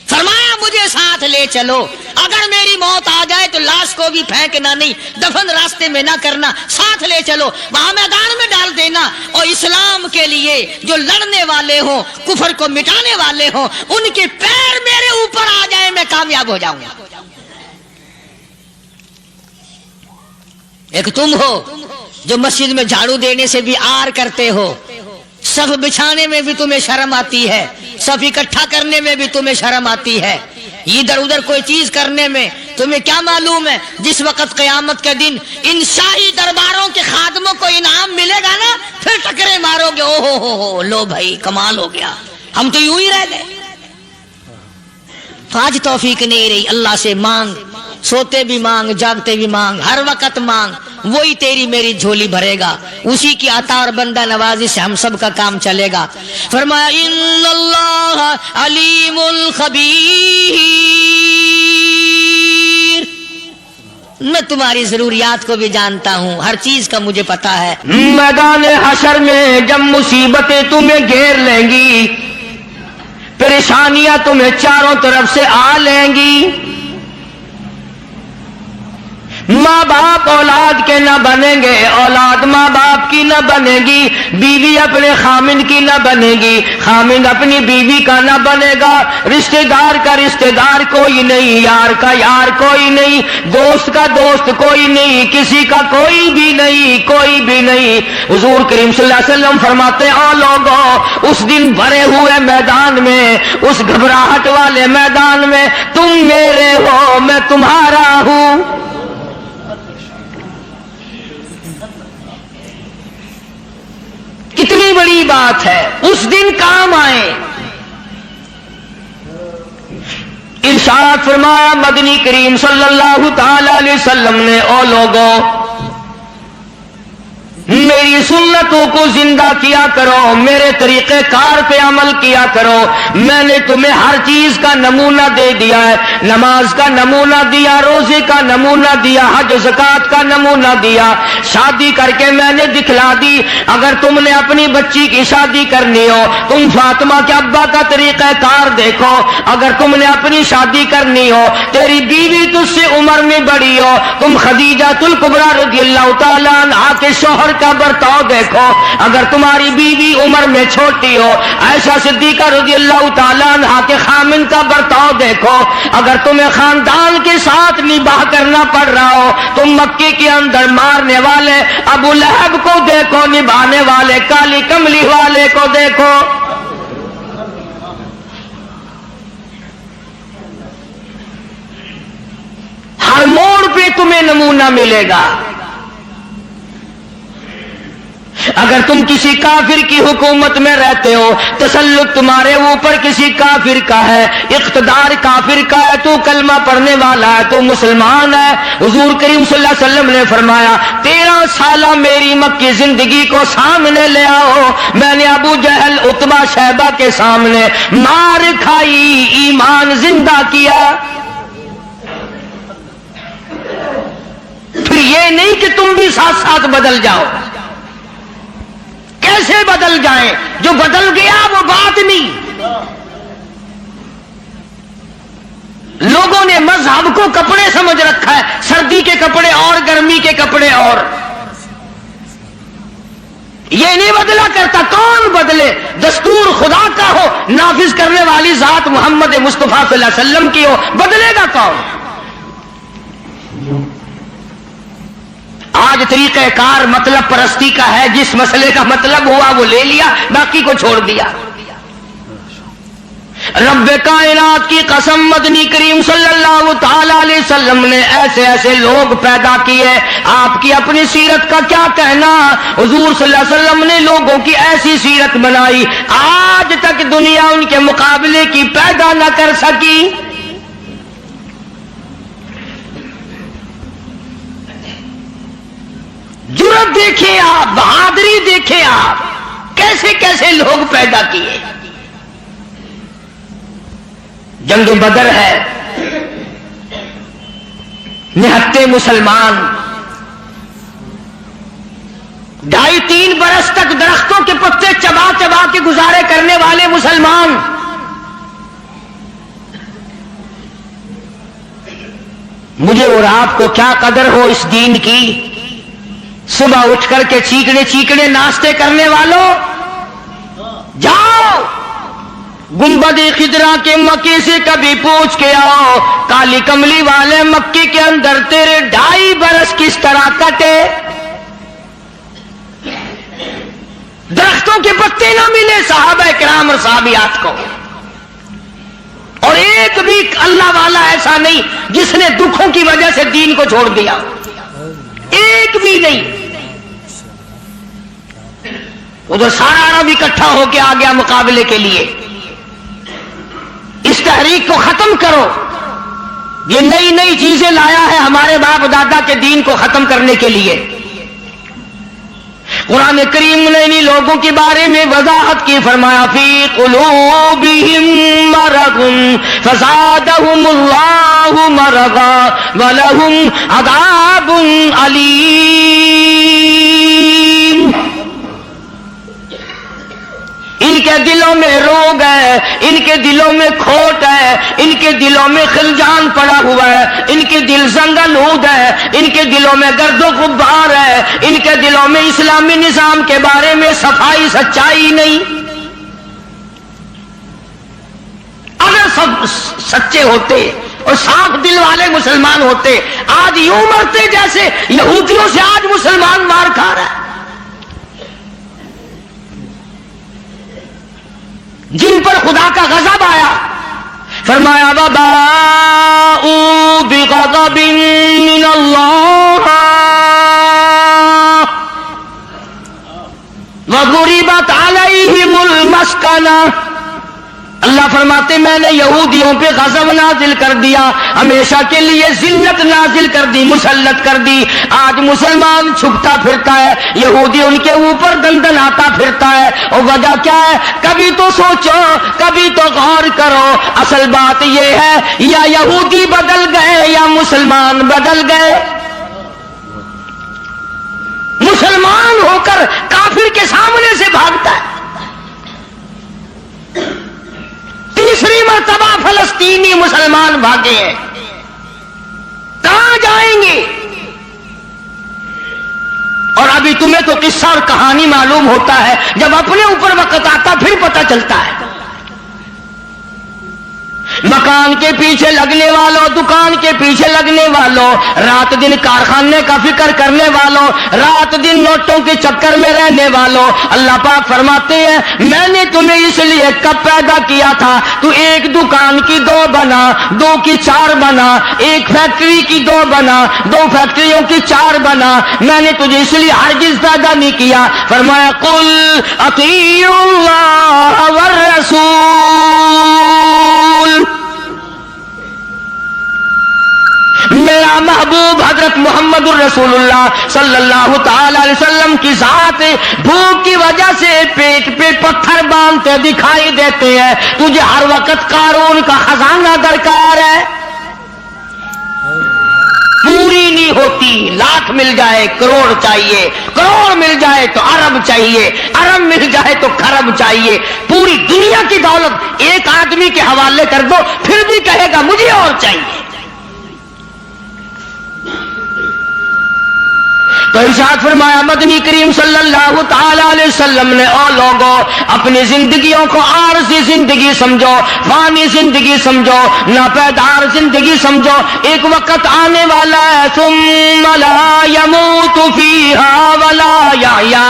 فرمایا مجھے ساتھ لے چلو، اگر میری موت آ جائے تو لاش کو بھی پھینکنا نہیں، دفن راستے میں نہ کرنا، ساتھ لے چلو، وہاں میدان میں ڈال دینا، اور اسلام کے لیے جو لڑنے والے ہوں، کفر کو مٹانے والے ہوں، ان کے پیر میرے اوپر آ جائے میں کامیاب ہو جاؤں گا. ایک تم ہو جو مسجد میں جھاڑو دینے سے بھی آر کرتے ہو، صف بچھانے میں بھی تمہیں شرم آتی ہے، صف اکٹھا کرنے میں بھی تمہیں شرم آتی ہے، ادھر ادھر کوئی چیز کرنے میں تمہیں کیا معلوم ہے جس وقت قیامت کے دن ان شاہی درباروں کے خادموں کو انعام ملے گا نا، پھر ٹکرے مارو گے، او ہو لو بھائی کمال ہو گیا، ہم تو یوں ہی رہ گئے. آج توفیق نہیں رہی. اللہ سے مانگ، سوتے بھی مانگ، جاگتے بھی مانگ، ہر وقت مانگ، وہی تیری میری جھولی بھرے گا. اسی کی عطا اور بندہ نوازی سے ہم سب کا کام چلے گا. فرمایا ان اللہ علیم خبیر، میں تمہاری ضروریات کو بھی جانتا ہوں، ہر چیز کا مجھے پتا ہے. میدان حشر میں جب مصیبتیں تمہیں گھیر لیں گی، پریشانیاں تمہیں چاروں طرف سے آ لیں گی، ماں باپ اولاد کے نہ بنیں گے، اولاد ماں باپ کی نہ بنے گی، بیوی اپنے خامند کی نہ بنے گی، خامند اپنی بیوی کا نہ بنے گا، رشتہ دار کا رشتہ دار کوئی نہیں، یار کا یار کوئی نہیں، دوست کا دوست کوئی نہیں، کسی کا کوئی بھی نہیں، کوئی بھی نہیں. حضور کریم صلی اللہ علیہ وسلم فرماتے ہیں او لوگو، اس دن بھرے ہوئے میدان میں، اس گھبراہٹ والے میدان میں تم میرے ہو میں تمہارا ہوں. کتنی بڑی بات ہے، اس دن کام آئے. ارشاد فرمایا مدنی کریم صلی اللہ تعالی علیہ وسلم نے او لوگوں، میری میری سنتوں کو زندہ کیا کرو، میرے طریقے کار پہ عمل کیا کرو۔ میں نے تمہیں ہر چیز کا نمونہ دے دیا ہے، نماز کا نمونہ دیا، روزے کا نمونہ دیا، حج زکات کا نمونہ دیا، شادی کر کے میں نے دکھلا دی۔ اگر تم نے اپنی بچی کی شادی کرنی ہو، تم فاطمہ کے ابا کا طریقہ کار دیکھو۔ اگر تم نے اپنی شادی کرنی ہو، تیری بیوی تجھ سے عمر میں بڑی ہو، تم خدیجہ الکبریٰ رضی اللہ تعالیٰ عنہا کے شوہر کا برتاؤ دیکھو۔ اگر تمہاری بیوی عمر میں چھوٹی ہو، عائشہ صدیقہ رضی اللہ تعالیٰ عنہا کے خامن کا برتاؤ دیکھو۔ اگر تمہیں خاندان کے ساتھ نباہ کرنا پڑ رہا ہو، تم مکے کے اندر مارنے والے ابو لہب کو دیکھو، نبھانے والے کالی کملی والے کو دیکھو۔ ہر موڑ پہ تمہیں نمونہ ملے گا۔ اگر تم کسی کافر کی حکومت میں رہتے ہو، تسلط تمہارے اوپر کسی کافر کا ہے، اقتدار کافر کا ہے، تو کلمہ پڑھنے والا ہے، تو مسلمان ہے۔ حضور کریم صلی اللہ علیہ وسلم نے فرمایا 13 سالہ میری مکی زندگی کو سامنے لے آؤ، میں نے ابو جہل عتبہ شیبہ کے سامنے مار کھائی، ایمان زندہ کیا۔ پھر یہ نہیں کہ تم بھی ساتھ ساتھ بدل جاؤ۔ کیسے بدل جائیں؟ جو بدل گیا وہ بات نہیں۔ لوگوں نے مذہب کو کپڑے سمجھ رکھا ہے، سردی کے کپڑے اور گرمی کے کپڑے اور۔ یہ نہیں بدلا کرتا، کون بدلے؟ دستور خدا کا ہو، نافذ کرنے والی ذات محمد مصطفیٰ صلی اللہ علیہ وسلم کی ہو، بدلے گا کون؟ آج طریقہ کار مطلب پرستی کا ہے، جس مسئلے کا مطلب ہوا وہ لے لیا، باقی کو چھوڑ دیا۔ رب کائنات کی قسم، مدنی کریم صلی اللہ تعالی علیہ وسلم نے ایسے ایسے لوگ پیدا کیے، آپ کی اپنی سیرت کا کیا کہنا؟ حضور صلی اللہ علیہ وسلم نے لوگوں کی ایسی سیرت بنائی، آج تک دنیا ان کے مقابلے کی پیدا نہ کر سکی۔ جرأت دیکھیں آپ، بہادری دیکھیں آپ، کیسے کیسے لوگ پیدا کیے۔ جنگ بدر ہے، نہتے مسلمان 2.5-3 برس تک درختوں کے پتے چبا چبا کے گزارے کرنے والے مسلمان، مجھے اور آپ کو کیا قدر ہو اس دین کی۔ صبح اٹھ کر کے چیکنے چیکنے ناشتے کرنے والوں، جاؤ گنبد خضرا کے مکے سے کبھی پوچھ کے آؤ، کالی کملی والے مکے کے اندر تیرے 2.5 برس کس طرح کٹے؟ درختوں کے پتے نہ ملے صحابہ کرام اور صحابیات کو، اور ایک بھی اللہ والا ایسا نہیں جس نے دکھوں کی وجہ سے دین کو چھوڑ دیا، ایک بھی نہیں۔ ادھر سارا عرب اکٹھا ہو کے آ گیا مقابلے کے لیے۔ اس تحریک کو ختم کرو، یہ نئی نئی چیزیں لایا ہے ہمارے باپ دادا کے دین کو ختم کرنے کے لیے۔ قرآن کریم نے انہی لوگوں کے بارے میں وضاحت کی، فرمایا فی قلوبہم مرض فزادہم اللہ مرضا ولہم عذاب علیم۔ ان کے دلوں میں روگ ہے، ان کے دلوں میں کھوٹ ہے، ان کے دلوں میں خلجان پڑا ہوا ہے، ان کے دل زنگلود ہے، ان کے دلوں میں گرد و غبار ہے، ان کے دلوں میں اسلامی نظام کے بارے میں صفائی سچائی نہیں۔ اگر سب سچے ہوتے اور صاف دل والے مسلمان ہوتے، آج یوں مرتے جیسے یہودیوں سے آج مسلمان مار کھا رہا ہے۔ جن پر خدا کا غضب آیا، فرمایا وَبَاءُوا بِغَضَبٍ مِّنَ اللَّهِ وَضُرِبَتْ عَلَيْهِمُ الْمَسْكَنَةُ۔ اللہ فرماتے میں میں نے یہودیوں پہ غضب نازل کر دیا، ہمیشہ کے لیے ذلت نازل کر دی، مسلط کر دی۔ آج مسلمان چھپتا پھرتا ہے، یہودی ان کے اوپر دندناتا پھرتا ہے، اور وجہ کیا ہے؟ کبھی تو سوچو، کبھی تو غور کرو، اصل بات یہ ہے یا یہودی بدل گئے یا مسلمان بدل گئے۔ مسلمان ہو کر کافر کے سامنے سے بھاگتا ہے۔ تیسری مرتبہ فلسطینی مسلمان بھاگے ہیں، کہاں جائیں گے؟ اور ابھی تمہیں تو قصہ اور کہانی معلوم ہوتا ہے، جب اپنے اوپر وقت آتا پھر پتہ چلتا ہے۔ مکان کے پیچھے لگنے والوں، دکان کے پیچھے لگنے والوں، رات دن کارخانے کا فکر کرنے والوں، رات دن نوٹوں کے چکر میں رہنے والوں، اللہ پاک فرماتے ہیں میں نے تمہیں اس لیے کب پیدا کیا تھا، تو ایک دکان کی 2 بنا، 2 کی 4 بنا، ایک فیکٹری کی 2 بنا، 2 فیکٹریوں کی 4 بنا، میں نے تجھے اس لیے ہرگز پیدا نہیں کیا۔ فرمایا قل اطیعوا اللہ والرسول، میرا محبوب حضرت محمد الرسول اللہ صلی اللہ تعالی علیہ وسلم کی ذات بھوک کی وجہ سے پیٹ پہ پتھر باندھتے دکھائی دیتے ہیں، تجھے ہر وقت قارون کا خزانہ درکار ہے، پوری نہیں ہوتی، لاکھ مل جائے کروڑ چاہیے، کروڑ مل جائے تو ارب چاہیے، ارب مل جائے تو خرب چاہیے، پوری دنیا کی دولت ایک آدمی کے حوالے کر دو پھر بھی کہے گا مجھے اور چاہیے۔ تو ارشاد فرمایا مدنی کریم صلی اللہ تعالی علیہ وسلم نے، او لوگوں اپنی زندگیوں کو عارضی زندگی سمجھو، فانی زندگی سمجھو، ناپیدار زندگی سمجھو، ایک وقت آنے والا ہے ثم لا يموت فيها ولا يحيا،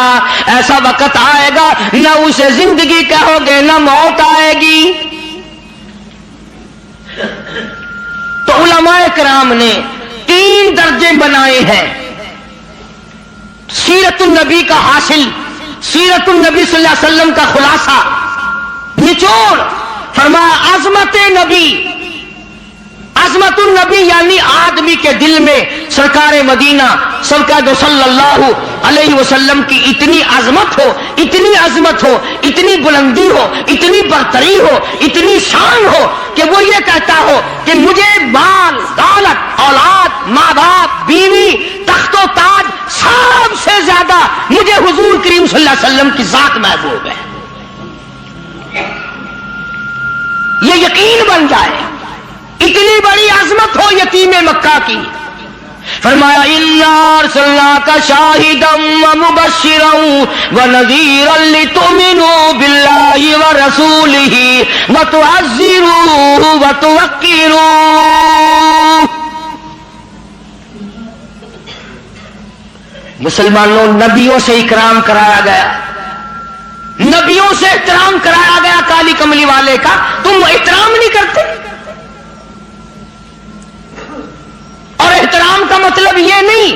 ایسا وقت آئے گا نہ اسے زندگی کہو گے نہ موت آئے گی۔ تو علماء کرام نے 3 درجے بنائے ہیں سیرت النبی کا حاصل، سیرت النبی صلی اللہ علیہ وسلم کا خلاصہ، نچوڑ۔ فرمایا عظمت نبی، عظمت النبی یعنی آدمی کے دل میں سرکار مدینہ سرکار صلی اللہ علیہ وسلم کی اتنی عظمت ہو، اتنی عظمت ہو، اتنی بلندی ہو، اتنی برتری ہو، اتنی شان ہو کہ وہ یہ کہتا ہو کہ مجھے مال دولت اولاد ماں باپ بیوی تخت و تاج سب سے زیادہ مجھے حضور کریم صلی اللہ علیہ وسلم کی ذات محبوب ہے، یہ یقین بن جائے۔ اتنی بڑی عظمت ہو یتیم مکہ کی۔ فرمایا اِنَّا أَرْسَلْنَاكَ شَاهِدًا وَمُبَشِّرًا وَنَذِيرًا لِتُؤْمِنُوا بِاللَّهِ وَرَسُولِهِ وَتُعَزِّرُوهُ وَتُوَقِّرُوهُ۔ مسلمانوں نبیوں سے اکرام کرایا گیا، نبیوں سے احترام کرایا گیا، کالی کملی والے کا تم احترام نہیں کرتے۔ اور احترام کا مطلب یہ نہیں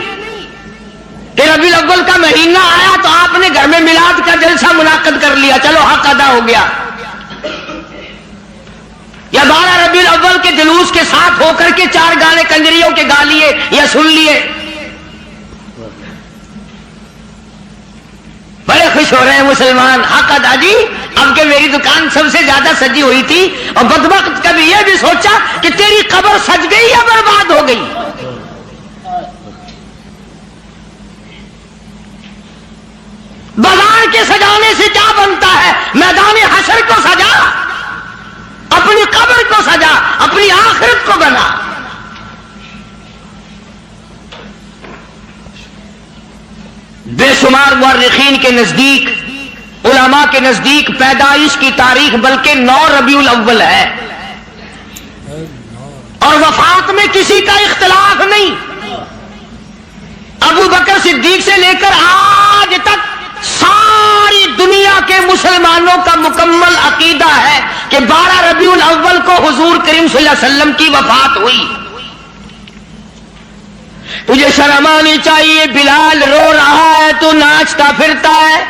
کہ ربیع الاول کا مہینہ آیا تو آپ نے گھر میں میلاد کا جلسہ منعقد کر لیا، چلو حق ادا ہو گیا، یا 12 ربیع الاول کے جلوس کے ساتھ ہو کر کے 4 گانے کنجریوں کے گا لیے یا سن لیے، بڑے خوش ہو رہے ہیں مسلمان، حق ادا جی، اب کہ میری دکان سب سے زیادہ سجی ہوئی تھی، اور بدبخت کبھی یہ بھی سوچا کہ تیری قبر سج گئی یا برباد ہو گئی۔ بازار کے سجانے سے کیا بنتا ہے؟ میدان حشر کو سجا، اپنی قبر کو سجا، اپنی آخرت کو بنا۔ بے شمار مورخین کے نزدیک، علماء کے نزدیک پیدائش کی تاریخ بلکہ 9 ربیع الاول ہے، اور وفات میں کسی کا اختلاف نہیں۔ ابو بکر صدیق سے لے کر آج تک ساری دنیا کے مسلمانوں کا مکمل عقیدہ ہے کہ 12 ربیع الاول کو حضور کریم صلی اللہ علیہ وسلم کی وفات ہوئی۔ تجھے شرم آنی چاہیے، بلال رو رہا ہے تو ناچتا پھرتا ہے،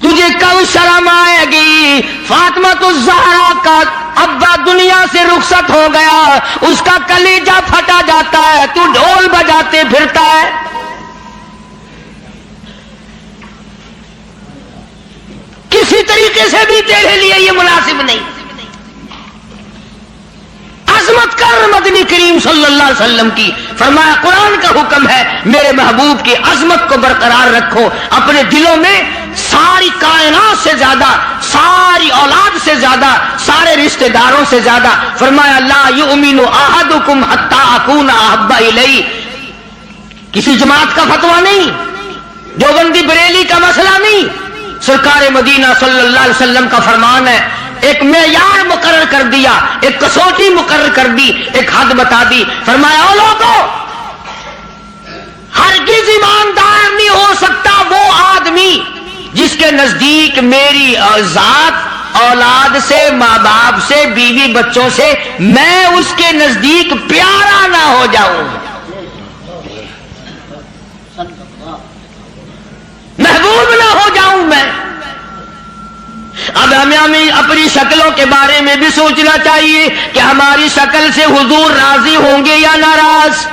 تجھے کب شرم آئے گی؟ فاطمہ الزہرا کا ابا دنیا سے رخصت ہو گیا، اس کا کلیجہ پھٹا جاتا ہے، تو ڈھول بجاتے پھرتا ہے۔ کسی طریقے سے بھی تیرے لیے یہ مناسب نہیں۔ عظمت کر مدنی کریم صلی اللہ علیہ وسلم کی، فرمایا قرآن کا حکم ہے میرے محبوب کی عظمت کو برقرار رکھو اپنے دلوں میں، ساری کائنات سے زیادہ، ساری اولاد سے زیادہ، سارے رشتہ داروں سے زیادہ۔ فرمایا لا یؤمن احدکم حتی اکون احب الیہ، کسی جماعت کا فتویٰ نہیں، دیوبندی بریلی کا مسئلہ نہیں، سرکار مدینہ صلی اللہ علیہ وسلم کا فرمان ہے۔ ایک معیار مقرر کر دیا، ایک کسوٹی مقرر کر دی، ایک حد بتا دی، فرمایا او لوگو، ہرگز ایماندار نہیں ہو سکتا وہ آدمی جس کے نزدیک میری ذات، اولاد سے، ماں باپ سے، بیوی بچوں سے میں اس کے نزدیک پیارا نہ ہو جاؤں، محبوب نہ ہو جاؤں میں۔ اب ہمیں اپنی شکلوں کے بارے میں بھی سوچنا چاہیے کہ ہماری شکل سے حضور راضی ہوں گے یا ناراض۔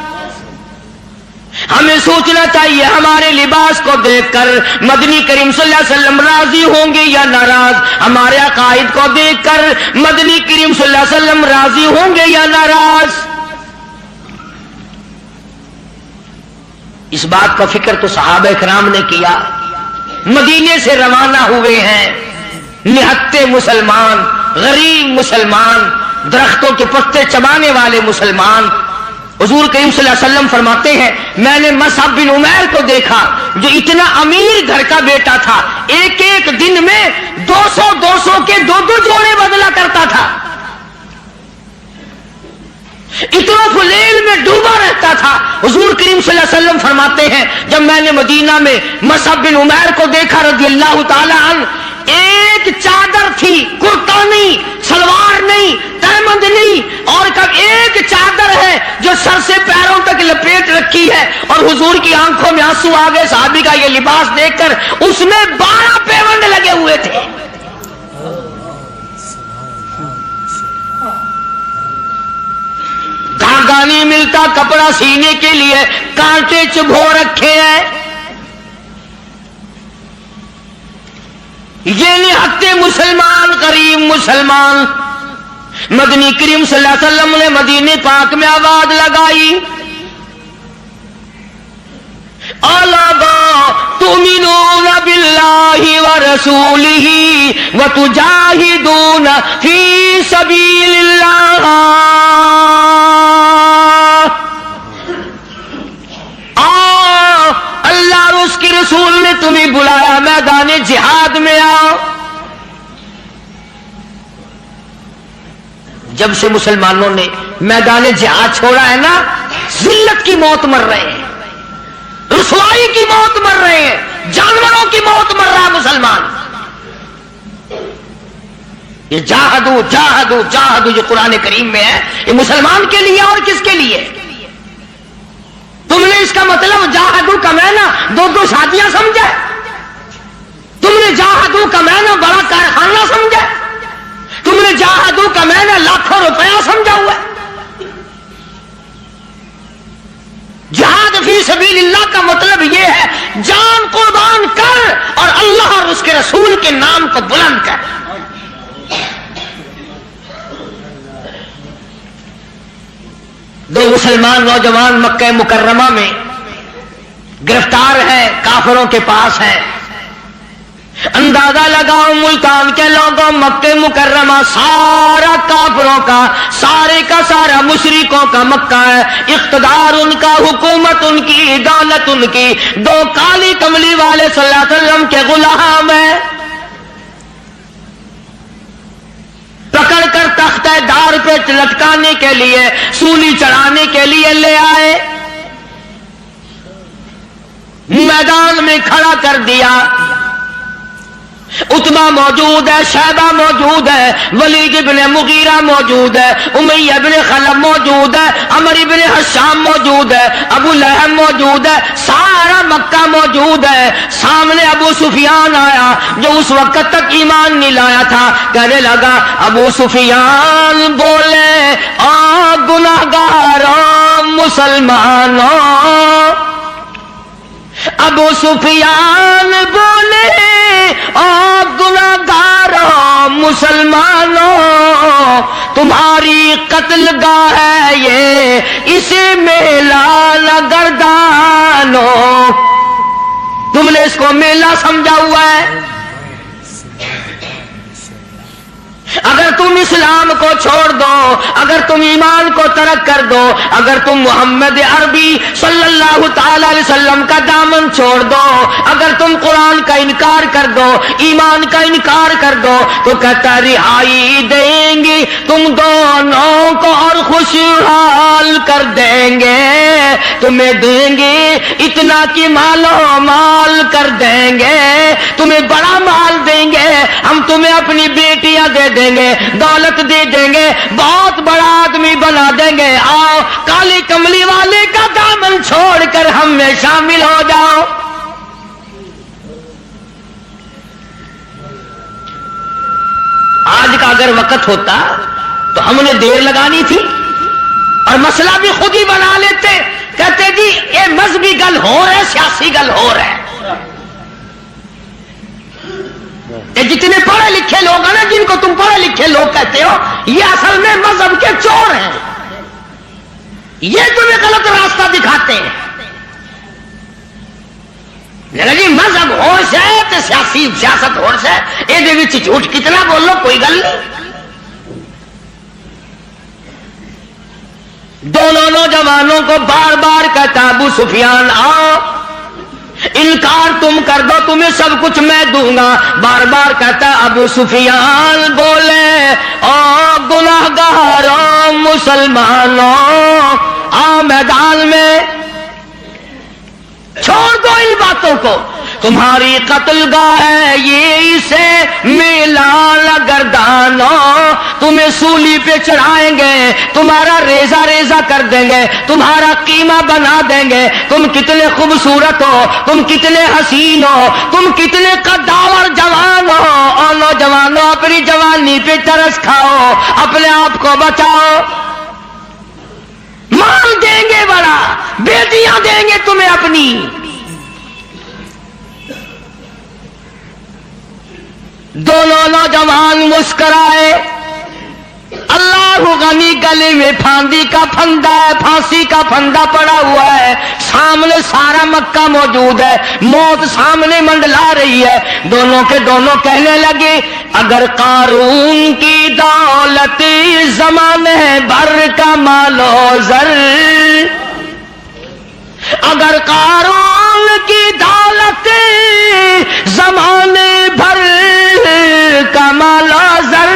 ہمیں سوچنا چاہیے ہمارے لباس کو دیکھ کر مدنی کریم صلی اللہ علیہ وسلم راضی ہوں گے یا ناراض، ہمارے عقائد کو دیکھ کر مدنی کریم صلی اللہ علیہ وسلم راضی ہوں گے یا ناراض۔ اس بات کا فکر تو صحابہ کرام نے کیا، مدینے سے روانہ ہوئے ہیں نہتے مسلمان، غریب مسلمان، درختوں کے پتے چبانے والے مسلمان۔ حضور کریم صلی اللہ علیہ وسلم فرماتے ہیں میں نے مصعب بن عمیر کو دیکھا جو اتنا امیر گھر کا بیٹا تھا، ایک ایک دن میں 200 کے 2 جوڑے بدلا کرتا تھا، اتنا فلیل میں ڈوبا رہتا تھا۔ حضور کریم صلی اللہ علیہ وسلم فرماتے ہیں جب میں نے مدینہ میں مصعب بن عمیر کو دیکھا رضی اللہ تعالی عنہ، ایک چادر تھی، کرتا نہیں، سلوار نہیں، تہمند نہیں، اور کب ایک چادر ہے جو سر سے پیروں تک لپیٹ رکھی ہے، اور حضور کی آنکھوں میں آنسو آ گئے صحابی کا یہ لباس دیکھ کر، اس میں 12 پیوند لگے ہوئے تھے۔ دھاگا نہیں ملتا کپڑا سینے کے لیے، کانٹے چبھو رکھے ہیں۔ یہ نہتے مسلمان، غریب مسلمان۔ مدنی کریم صلی اللہ علیہ وسلم نے مدینے پاک میں آواز لگائی، الا تؤمنون باللہ ورسولہ وتجاہدون فی سبیل اللہ، اللہ اور اس کے رسول نے تمہیں بلایا میدان جہاد میں آؤ۔ جب سے مسلمانوں نے میدان جہاد چھوڑا ہے نا، ذلت کی موت مر رہے ہیں، رسوائی کی موت مر رہے ہیں، جانوروں کی موت مر رہا ہے مسلمان۔ یہ جاہدو جاہدو جاہدو جو قرآن کریم میں ہے، یہ مسلمان کے لیے اور کس کے لیے؟ تم نے اس کا مطلب جاہدو کا معنی 2 شادیاں سمجھا؟ تم نے جاہدو کا معنی بڑا کارخانہ سمجھا؟ تم نے جاہدو کا معنی لاکھوں روپیہ سمجھا ہوا ہے؟ جہاد فی سبیل اللہ کا مطلب یہ ہے جان قربان کر اور اللہ اور اس کے رسول کے نام کو بلند کر۔ دو مسلمان نوجوان مکہ مکرمہ میں گرفتار ہیں، کافروں کے پاس ہیں۔ اندازہ لگاؤ ملتان کے لوگوں، مکہ مکرمہ سارا کافروں کا، سارے کا سارا مشرکوں کا مکہ ہے، اقتدار ان کا، حکومت ان کی، دولت ان کی، 2 کالی کملی والے صلی اللہ علیہ وسلم کے غلام ہیں۔ پکڑ کر تختہ دار پہ لٹکانے کے لیے، سولی چڑھانے کے لیے لے آئے، میدان میں کھڑا کر دیا۔ عتبہ موجود ہے، شیبہ موجود ہے، ولید ابن مغیرہ موجود ہے، امیہ ابن خلف موجود ہے، عمر ابن حشام موجود ہے، ابو لہب موجود ہے، سارا مکہ موجود ہے۔ سامنے ابو سفیان آیا جو اس وقت تک ایمان نہیں لایا تھا، کہنے لگا ابو سفیان بولے آ گناہگاروں مسلمانوں، ابو سفیان بولے او گناہگاروں مسلمانوں، تمہاری قتل گاہ ہے یہ، اسے میلہ نہ گردانو۔ تم نے اس کو میلہ سمجھا ہوا ہے؟ اگر تم اسلام کو چھوڑ دو، اگر تم ایمان کو ترک کر دو، اگر تم محمد عربی صلی اللہ تعالی علیہ وسلم کا دامن چھوڑ دو، اگر تم قرآن کا انکار کر دو، ایمان کا انکار کر دو، تو کہتا رہائی دیں گے تم دونوں کو اور خوشحال کر دیں گے، تمہیں دیں گے اتنا کہ مالو مال کر دیں گے، تمہیں بڑا مال دیں گے، ہم تمہیں اپنی بیٹیاں دے دیں گے، دولت دے دیں گے، بہت بڑا آدمی بنا دیں گے، آؤ کالی کملی والے کا دامن چھوڑ کر ہم میں شامل ہو جاؤ۔ آج کا اگر وقت ہوتا تو ہم نے دیر لگانی تھی اور مسئلہ بھی خود ہی بنا لیتے، کہتے جی یہ مذہبی گل ہو رہا ہے، سیاسی گل ہو رہا ہے۔ یہ جتنے پڑھے لکھے لوگ ہیں نا، جن کو تم پڑھے لکھے لوگ کہتے ہو، یہ اصل میں مذہب کے چور ہیں، یہ تمہیں غلط راستہ دکھاتے ہیں۔ جی مذہب ہوش ہے تو سیاست ہوش ہے، یہ جھوٹ کتنا بولو کوئی گل نہیں۔ دونوں نوجوانوں کو بار بار کہتا ابو سفیان آؤ، انکار تم کر دو تمہیں سب کچھ میں دوں گا، بار بار کہتا ابو سفیان بولے او گناہگاروں مسلمانوں، آؤ میدان میں، چھوڑ دو ان باتوں کو، تمہاری قتل گاہ ہے یہ، اسے میلہ نہ گردانو، تمہیں سولی پہ چڑھائیں گے، تمہارا ریزہ ریزہ کر دیں گے، تمہارا قیمہ بنا دیں گے، تم کتنے خوبصورت ہو، تم کتنے حسین ہو، تم کتنے قداور جوان ہو، اور نوجوانوں اپنی جوانی پہ ترس کھاؤ، اپنے آپ کو بچاؤ، مال دیں گے بڑا، بیٹیاں دیں گے تمہیں اپنی۔ دونوں نوجوان مسکرائے، اللہ غنی گلے میں پھاندی کا پھندا ہے، پھانسی کا پھندا پڑا ہوا ہے، سامنے سارا مکہ موجود ہے، موت سامنے منڈلا رہی ہے، دونوں کے دونوں کہنے لگے اگر قارون کی دولت زمانے بھر کا مال و زر، اگر قارون کی دولت زمانے بھر کا مال و زر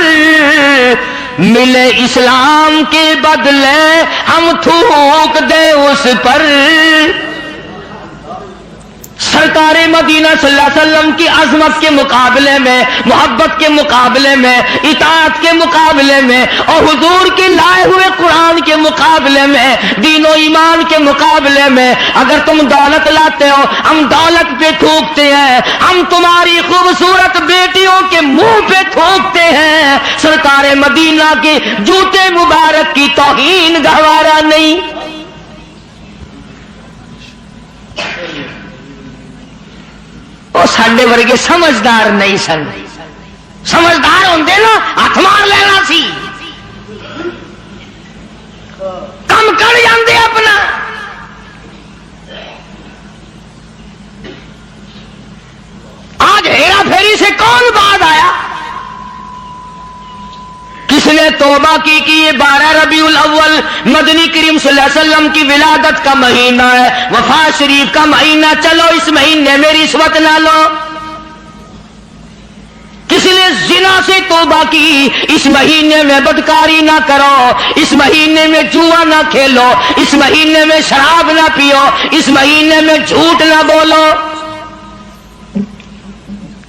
ملے اسلام کے بدلے ہم تھوک دے اس پر۔ سرکار مدینہ صلی اللہ علیہ وسلم کی عظمت کے مقابلے میں، محبت کے مقابلے میں، اطاعت کے مقابلے میں، اور حضور کے لائے ہوئے قرآن کے مقابلے میں، دین و ایمان کے مقابلے میں اگر تم دولت لاتے ہو، ہم دولت پہ تھوکتے ہیں، ہم تمہاری خوبصورت بیٹیوں کے منہ پہ تھوکتے ہیں، سرکار مدینہ کے جوتے مبارک کی توہین گوارا نہیں۔ وہ ساڈے ورگے سمجھدار نہیں سن، سمجھدار ہوندے نا ہاتھ مار لینا سی، کم کر جاندے اپنا۔ آج ہیرا پھیری سے کون بعد آیا؟ کس نے توبہ کی کہ یہ 12 ربیع الاول مدنی کریم صلی اللہ علیہ وسلم کی ولادت کا مہینہ ہے، وفات شریف کا مہینہ، چلو اس مہینے میں رشوت نہ لو۔ کس نے زنا سے توبہ کی، اس مہینے میں بدکاری نہ کرو، اس مہینے میں جوا نہ کھیلو، اس مہینے میں شراب نہ پیو، اس مہینے میں جھوٹ نہ بولو۔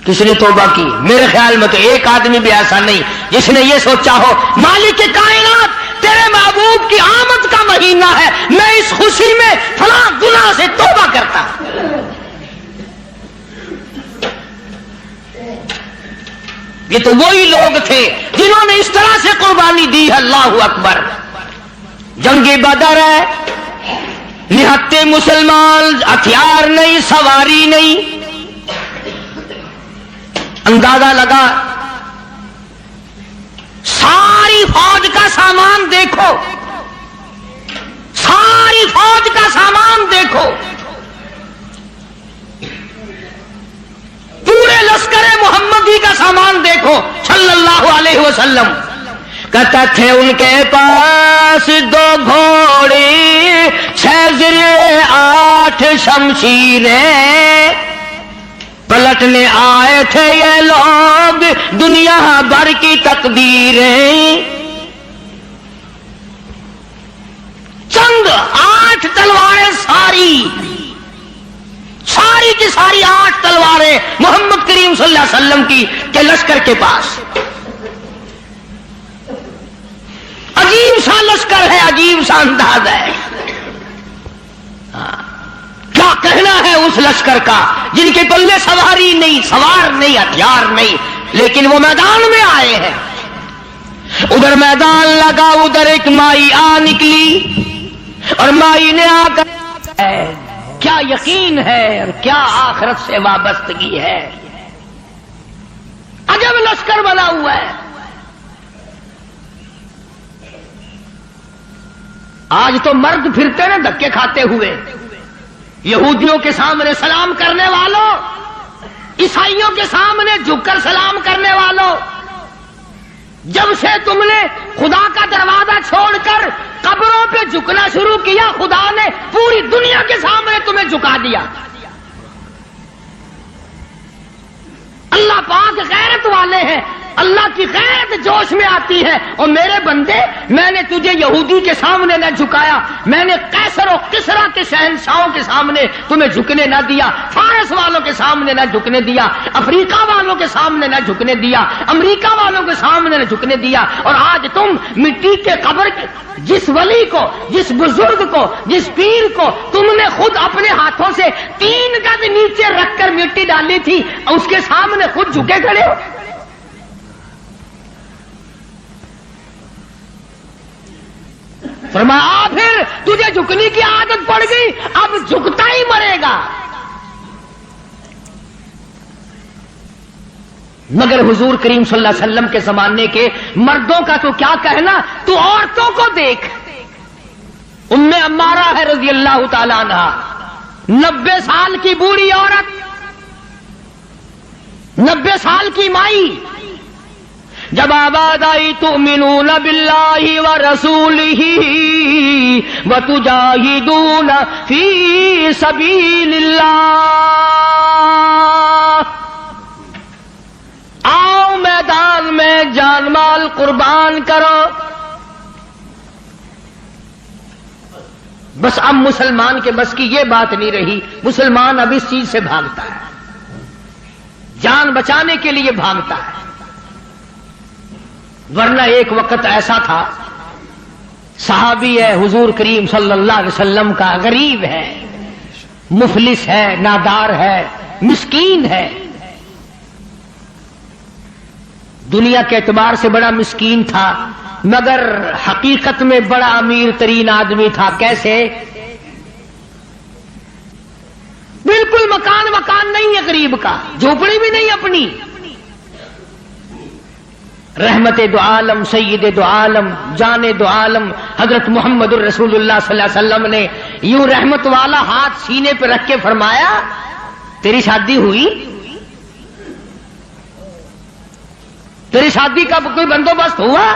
کس نے توبہ کی؟ میرے خیال میں تو ایک آدمی بھی ایسا نہیں جس نے یہ سوچا ہو مالک کائنات تیرے محبوب کی آمد کا مہینہ ہے، میں اس خوشی میں فلاں گناہ سے توبہ کرتا ہوں۔ یہ تو وہی لوگ تھے جنہوں نے اس طرح سے قربانی دی ہے۔ اللہ اکبر۔ جنگ بدر ہے، نہتے مسلمان، ہتھیار نہیں، سواری نہیں، اندازہ لگا ساری فوج کا سامان دیکھو، ساری فوج کا سامان دیکھو، پورے لشکر محمدی کا سامان دیکھو صلی اللہ علیہ وسلم۔ کہتا تھے ان کے پاس 2 گھوڑے 6 زرے 8 شمشیریں، پلٹنے آئے تھے یہ لوگ دنیا بھر کی تقدیریں، چند 8 تلواریں، ساری کی ساری 8 تلواریں محمد کریم صلی اللہ علیہ وسلم کی کے لشکر کے پاس۔ عجیب سا لشکر ہے، عجیب سا انداز ہے۔ کیا کہنا ہے اس لشکر کا جن کے پلے سواری نہیں، سوار نہیں، ہتھیار نہیں، لیکن وہ میدان میں آئے ہیں۔ ادھر میدان لگا، ادھر ایک مائی آ نکلی اور مائی نے آ کر کیا یقین ہے اور کیا آخرت سے وابستگی ہے، عجب لشکر بنا ہوا ہے۔ آج تو مرد پھرتے نا دھکے کھاتے ہوئے، یہودیوں کے سامنے سلام کرنے والوں، عیسائیوں کے سامنے جھک کر سلام کرنے والوں، جب سے تم نے خدا کا دروازہ چھوڑ کر قبروں پہ جھکنا شروع کیا، خدا نے پوری دنیا کے سامنے تمہیں جھکا دیا۔ اللہ پاک غیرت والے ہیں، اللہ کی غیرت جوش میں آتی ہے، اور میرے بندے میں نے تجھے یہودی کے سامنے نہ جھکایا، میں نے قیصر و کسریٰ کے شہنشاہوں کے سامنے تمہیں جھکنے نہ دیا، فارس والوں کے سامنے نہ جھکنے دیا، افریقہ والوں کے سامنے نہ جھکنے دیا، امریکہ والوں کے سامنے نہ جھکنے دیا، اور آج تم مٹی کے قبر جس ولی کو، جس بزرگ کو، جس پیر کو تم نے خود اپنے ہاتھوں سے 3 گز نیچے رکھ کر مٹی ڈالی تھی، اس کے سامنے خود جھکے کھڑے ہو۔ فرمایا پھر تجھے جھکنے کی عادت پڑ گئی، اب جھکتا ہی مرے گا۔ مگر حضور کریم صلی اللہ علیہ وسلم کے زمانے کے مردوں کا تو کیا کہنا، تو عورتوں کو دیکھ، ام عمارہ ہے رضی اللہ تعالیٰ عنہا، 90 سال کی بوڑھی عورت، 90 سال کی مائی، جب آواز آئی تؤمنون باللہ ورسولہ وتجاہدون فی سبیل اللہ، آؤ میدان میں جان مال قربان کرو۔ بس اب مسلمان کے بس کی یہ بات نہیں رہی، مسلمان اب اس چیز سے بھاگتا ہے، جان بچانے کے لیے بھاگتا ہے۔ ورنہ ایک وقت ایسا تھا، صحابی ہے حضور کریم صلی اللہ علیہ وسلم کا، غریب ہے، مفلس ہے، نادار ہے، مسکین ہے، دنیا کے اعتبار سے بڑا مسکین تھا، مگر حقیقت میں بڑا امیر ترین آدمی تھا۔ کیسے؟ بالکل مکان نہیں ہے غریب کا، جھوپڑی بھی نہیں اپنی۔ رحمت دو عالم، سید دو عالم، جان دو عالم حضرت محمد الرسول اللہ صلی اللہ علیہ وسلم نے یوں رحمت والا ہاتھ سینے پہ رکھ کے فرمایا، تیری شادی ہوئی؟ تیری شادی کا کوئی بندوبست ہوا؟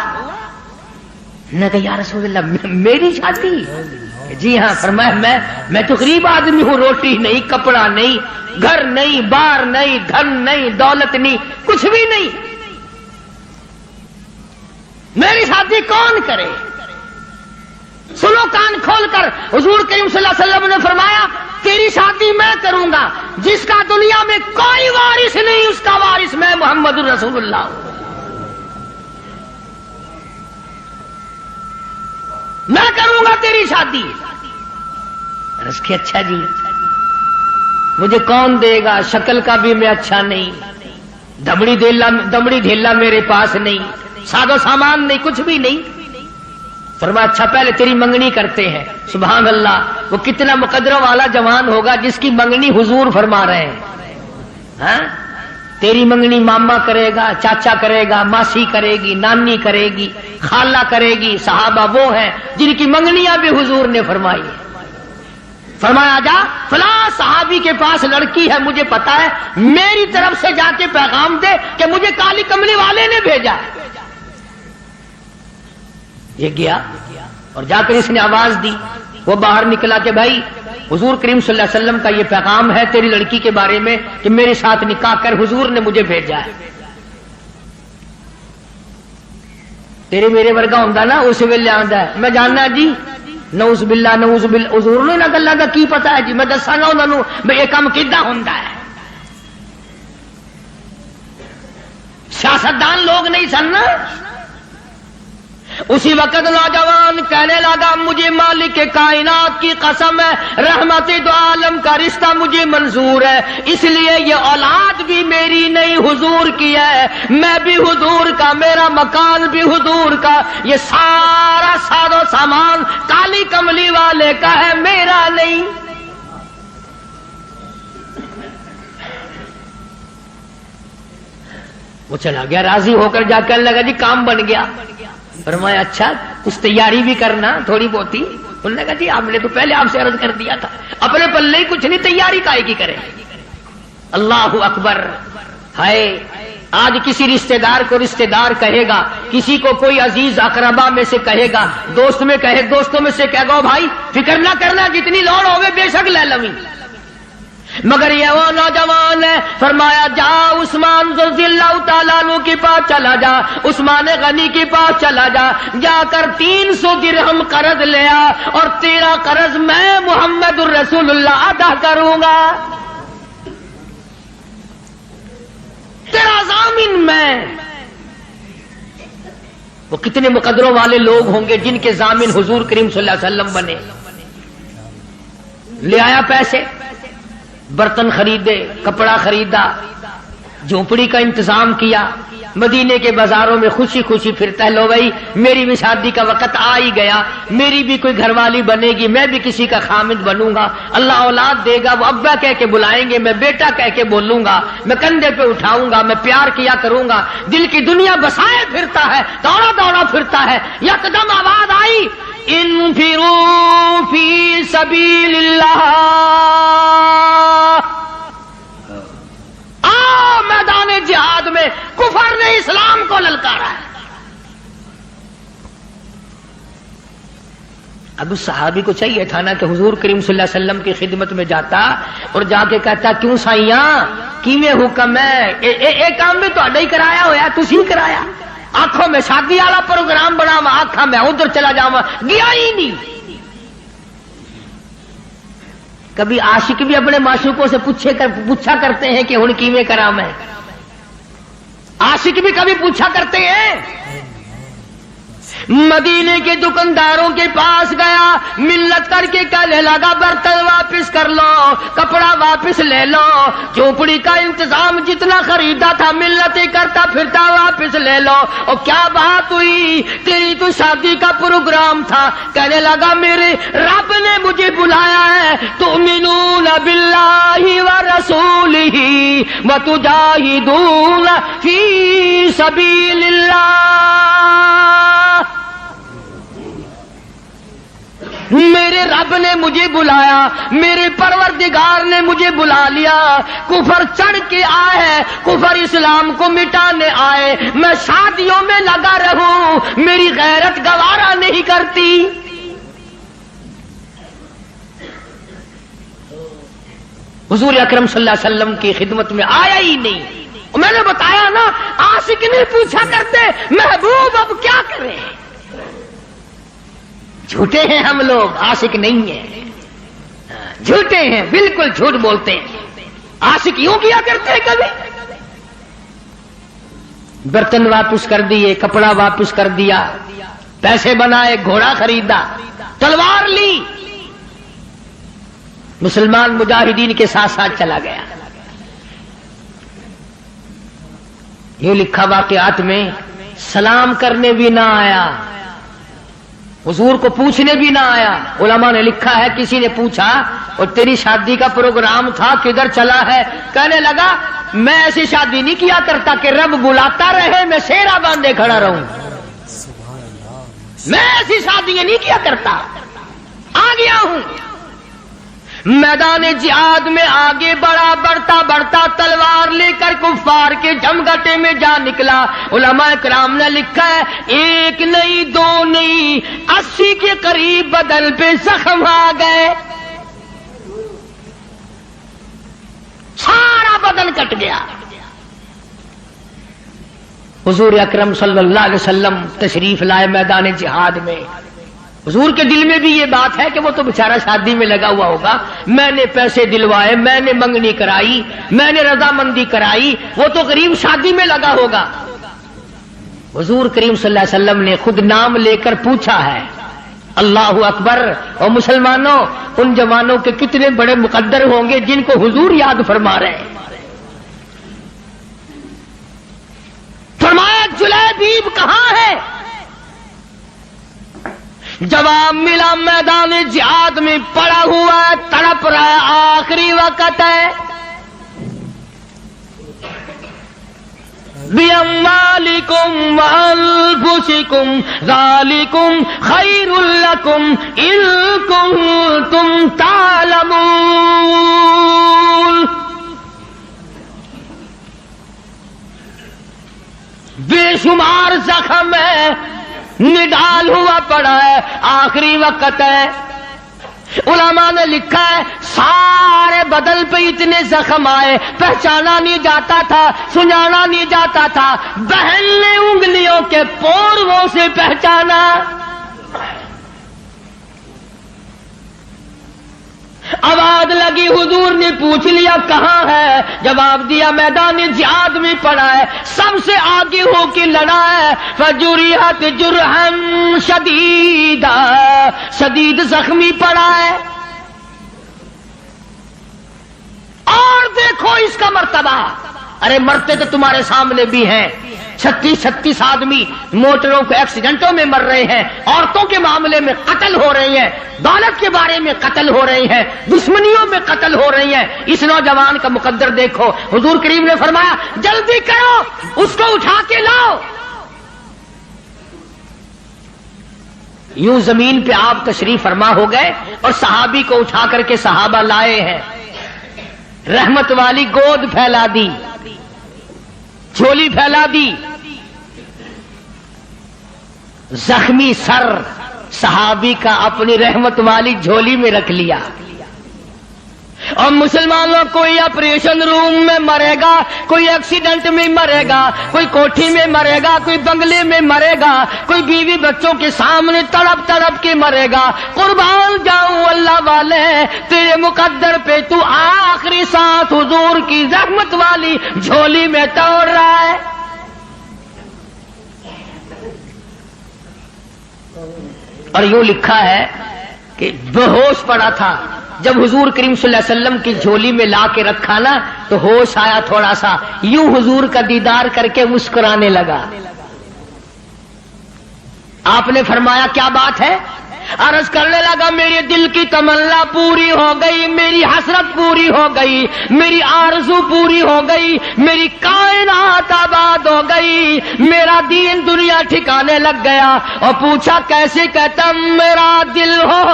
نے کہا یا رسول اللہ میری شادی؟ جی ہاں۔ فرمایا میں تو غریب آدمی ہوں، روٹی نہیں، کپڑا نہیں، گھر نہیں، بار نہیں، دھن نہیں، دولت نہیں، کچھ بھی نہیں، میری شادی کون کرے؟ سنو کان کھول کر، حضور کریم صلی اللہ علیہ وسلم نے فرمایا تیری شادی میں کروں گا، جس کا دنیا میں کوئی وارث نہیں اس کا وارث میں محمد الرسول اللہ ہوں، میں کروں گا تیری شادی۔ عرض کی اچھا جی، مجھے کون دے گا؟ شکل کا بھی میں اچھا نہیں، دمڑی دھیلا میرے پاس نہیں، سادو سامان نہیں، کچھ بھی نہیں۔ فرمایا اچھا پہلے تیری منگنی کرتے ہیں۔ سبحان اللہ، وہ کتنا مقدروں والا جوان ہوگا جس کی منگنی حضور فرما رہے ہیں۔ ہاں؟ تیری منگنی ماما کرے گا، چاچا کرے گا، ماسی کرے گی، نانی کرے گی، خالہ کرے گی۔ صحابہ وہ ہیں جن کی منگنیاں بھی حضور نے فرمائی ہیں۔ فرمایا جا فلاں صحابی کے پاس لڑکی ہے، مجھے پتا ہے، میری طرف سے جا کے پیغام دے کہ مجھے کالی کملی والے نے بھیجا۔ یہ گیا اور جا کر اس نے آواز دی، وہ باہر نکلا کہ بھائی حضور کریم صلی اللہ علیہ وسلم کا یہ پیغام ہے تیری لڑکی کے بارے میں کہ میرے ساتھ نکاح کر، حضور نے مجھے بھیجا ہے۔ تیرے میرے ورگا ہوندا نا اس ویلے آندا ہے، میں جاننا جی نعوذ باللہ نعوذ باللہ، حضور نے انہاں گلاں دا کی پتا ہے جی، میں دساں گا انہاں نوں بھئی یہ کام کیدا ہوندا ہے۔ سیاستدان لوگ نہیں سن نا۔ اسی وقت نوجوان کہنے لگا مجھے مالک کائنات کی قسم ہے، رحمت دو عالم کا رشتہ مجھے منظور ہے، اس لیے یہ اولاد بھی میری نہیں حضور کی ہے، میں بھی حضور کا، میرا مکان بھی حضور کا، یہ سارا ساز و سامان کالی کملی والے کا ہے، میرا نہیں۔ وہ چلا گیا، راضی ہو کر جا کر لگا جی کام بن گیا۔ فرمایا اچھا کچھ تیاری بھی کرنا تھوڑی بہت ہی۔ انہوں نے کہا جی ہم نے تو پہلے آپ سے عرض کر دیا تھا، اپنے پلے ہی کچھ نہیں، تیاری کائے کی کرے۔ اللہ اکبر۔ ہائے آج کسی رشتہ دار کو رشتہ دار کہے گا، کسی کو کوئی عزیز اقربا میں سے کہے گا، دوستوں میں سے کہے گا بھائی فکر نہ کرنا، جتنی لوڑ ہوگی بے شک لے لویں، مگر یہ وہ نوجوان ہے۔ فرمایا جا عثمان رضی اللہ تعالیٰ عنہ کے پاس چلا جا، عثمان غنی کے پاس چلا جا، جا کر 300 درہم قرض لیا اور تیرا قرض میں محمد الرسول اللہ ادا کروں گا، تیرا ضامن میں۔ وہ کتنے مقدروں والے لوگ ہوں گے جن کے ضامن حضور کریم صلی اللہ علیہ وسلم بنے۔ لے آیا پیسے، برتن خریدے، کپڑا خریدا، جھونپڑی کا انتظام کیا، مدینے کے بازاروں میں خوشی خوشی پھرتا ہے، لو بھائی میری بھی شادی کا وقت آ ہی گیا، میری بھی کوئی گھر والی بنے گی، میں بھی کسی کا خامد بنوں گا، اللہ اولاد دے گا، وہ ابا کہہ کے بلائیں گے، میں بیٹا کہہ کے بولوں گا، میں کندھے پہ اٹھاؤں گا، میں پیار کیا کروں گا، دل کی دنیا بسائے پھرتا ہے، دوڑا دوڑا پھرتا ہے۔ یکدم آواز آئی انفروا فی سبیل اللہ، آؤ میدان جہاد میں، کفر نے اسلام کو للکارا ہے۔ اب اس صحابی کو چاہیے تھا نا کہ حضور کریم صلی اللہ علیہ وسلم کی خدمت میں جاتا اور جا کے کہتا کیوں سائیاں کیویں حکم ہے، اے کام میں تو اڈا ہی کرایا ہویا، تسی کرایا، آنکھوں میں شادی والا پروگرام بنا ہوا، آنکھاں میں ادھر چلا جاواں، گیا ہی نہیں۔ کبھی عاشق بھی اپنے معشوقوں سے پوچھا کرتے ہیں کہ ہن کیویں کراں میں، عاشق بھی کبھی پوچھا کرتے ہیں۔ مدینے کے دکانداروں کے پاس گیا، ملت کر کے کہنے لگا برتن واپس کر لو، کپڑا واپس لے لو، جھونپڑی کا انتظام جتنا خریدا تھا ملتیں کرتا پھرتا واپس لے لو۔ اور کیا بات ہوئی؟ تیری تو شادی کا پروگرام تھا۔ کہنے لگا میرے رب نے مجھے بلایا ہے، تؤمنون باللہ ورسولہ وتجاہدون فی سبیل اللہ۔ میرے رب نے مجھے بلایا، میرے پروردگار نے مجھے بلا لیا، کفر چڑھ کے آئے، کفر اسلام کو مٹانے آئے، میں شادیوں میں لگا رہوں، میری غیرت گوارا نہیں کرتی۔ حضور اکرم صلی اللہ علیہ وسلم کی خدمت میں آیا ہی نہیں۔ میں نے بتایا نا عاشق نہیں پوچھا کرتے محبوب اب کیا کریں، جھوٹے ہیں ہم لوگ، عاشق نہیں ہیں۔ جھوٹے ہیں، بالکل جھوٹ بولتے ہیں. عاشق یوں کیا کرتے ہیں کبھی. برتن واپس کر دیے، کپڑا واپس کر دیا، پیسے بنائے، گھوڑا خریدا، تلوار لی، مسلمان مجاہدین کے ساتھ ساتھ چلا گیا. یہ لکھا واقعات میں سلام کرنے بھی نہ آیا، حضور کو پوچھنے بھی نہ آیا. علماء نے لکھا ہے کسی نے پوچھا اور تیری شادی کا پروگرام تھا کدھر چلا ہے؟ کہنے لگا میں ایسی شادی نہیں کیا کرتا کہ رب بلاتا رہے میں سیرا باندھے کھڑا رہوں. میں ایسی شادیاں نہیں کیا کرتا. آ گیا ہوں میدان جہاد میں، آگے بڑھا، بڑھتا بڑھتا تلوار لے کر کفار کے جمگٹے میں جا نکلا. علماء کرام نے لکھا ہے ایک نہیں، دو نہیں، 80 کے قریب بدن پہ زخم آ گئے، سارا بدن کٹ گیا. حضور اکرم صلی اللہ علیہ وسلم تشریف لائے میدان جہاد میں. حضور کے دل میں بھی یہ بات ہے کہ وہ تو بیچارہ شادی میں لگا ہوا ہوگا، میں نے پیسے دلوائے، میں نے منگنی کرائی، میں نے رضامندی کرائی، وہ تو قریب شادی میں لگا ہوگا. حضور کریم صلی اللہ علیہ وسلم نے خود نام لے کر پوچھا ہے. اللہ اکبر. اور مسلمانوں، ان جوانوں کے کتنے بڑے مقدر ہوں گے جن کو حضور یاد فرما رہے ہیں. فرمایا جلیبیب کہاں ہے؟ جواب ملا میدان جہاد میں پڑا ہوا ہے، تڑپ رہا ہے، آخری وقت ہے. بِأَمْوَالِكُمْ وَأَنفُسِكُمْ ذَلِكُمْ خَيْرٌ لَكُمْ إِن كُنتُمْ تَعْلَمُونَ. بے شمار زخم ہے، نڈال ہوا پڑا ہے، آخری وقت ہے. علماء نے لکھا ہے سارے بدن پہ اتنے زخم آئے، پہچانا نہیں جاتا تھا، سنانا نہیں جاتا تھا. بہن نے انگلیوں کے پوروں سے پہچانا. آواز لگی، حضور نے پوچھ لیا کہاں ہے؟ جواب دیا میدان جہاد میں پڑا ہے، سب سے آگے ہو کے لڑا ہے. فجرحت جرحا شدیدا، شدید زخمی پڑا ہے. اور دیکھو اس کا مرتبہ. ارے مرتے تو تمہارے سامنے بھی ہیں. 36 آدمی موٹروں کے ایکسیڈنٹوں میں مر رہے ہیں، عورتوں کے معاملے میں قتل ہو رہی ہیں، دولت کے بارے میں قتل ہو رہی ہیں، دشمنیوں میں قتل ہو رہی ہیں. اس نوجوان کا مقدر دیکھو. حضور کریم نے فرمایا جلدی کرو، اس کو اٹھا کے لاؤ. یوں زمین پہ آپ تشریف فرما ہو گئے اور صحابی کو اٹھا کر کے صحابہ لائے ہیں. رحمت والی گود پھیلا دی، جھولی پھیلا دی. زخمی سر صحابی کا اپنی رحمت والی جھولی میں رکھ لیا. اور مسلمانوں کوئی آپریشن روم میں مرے گا، کوئی ایکسیڈنٹ میں مرے گا، کوئی کوٹھی میں مرے گا، کوئی بنگلے میں مرے گا، کوئی بیوی بچوں کے سامنے تڑپ تڑپ کے مرے گا. قربان جاؤں اللہ والے، تیرے مقدر پہ تو آخری ساتھ حضور کی رحمت والی جھولی میں توڑ رہا ہے. اور یوں لکھا ہے کہ بے ہوش پڑا تھا. جب حضور کریم صلی اللہ علیہ وسلم کی جھولی میں لا کے رکھا نا تو ہوش آیا تھوڑا سا، یوں حضور کا دیدار کر کے مسکرانے لگا. آپ نے فرمایا کیا بات ہے؟ عرض کرنے لگا میرے دل کی تمنا پوری ہو گئی، میری حسرت پوری ہو گئی، میری آرزو پوری ہو گئی، میری کائنات آباد ہو گئی، میرا دین دنیا ٹھکانے لگ گیا. اور پوچھا کیسے؟ کہتا میرا دل ہو،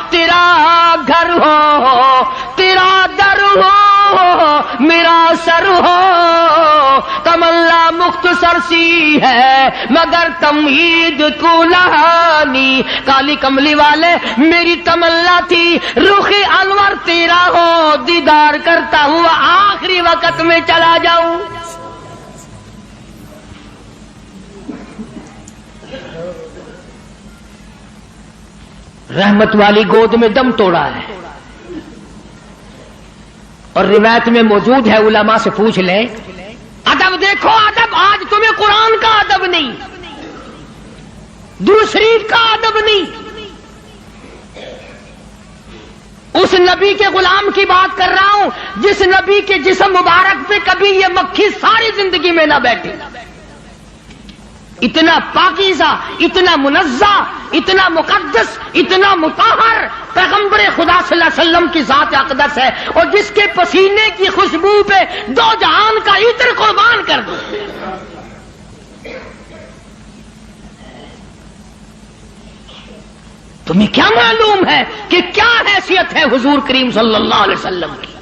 تیرا گھر ہو، تیرا در ہو، میرا سر ہو. تمنا مختصر سی ہے مگر تمہید کو لہانی. کالی کملی والے میری تمنا تھی رخ انور تیرا ہو، دیدار کرتا ہوا آخری وقت میں چلا جاؤں. رحمت والی گود میں دم توڑا ہے. اور روایت میں موجود ہے، علماء سے پوچھ لیں، ادب دیکھو، ادب آج تمہیں قرآن کا ادب نہیں، دوسری کا ادب نہیں، اس نبی کے غلام کی بات کر رہا ہوں جس نبی کے جسم مبارک پہ کبھی یہ مکھی ساری زندگی میں نہ بیٹھی، اتنا پاکیزہ، اتنا منزہ، اتنا مقدس، اتنا مطہر پیغمبر خدا صلی اللہ علیہ وسلم کی ذات اقدس ہے، اور جس کے پسینے کی خوشبو پہ دو جہان کا عطر قربان کر دو۔ تمہیں کیا معلوم ہے کہ کیا حیثیت ہے حضور کریم صلی اللہ علیہ وسلم کی؟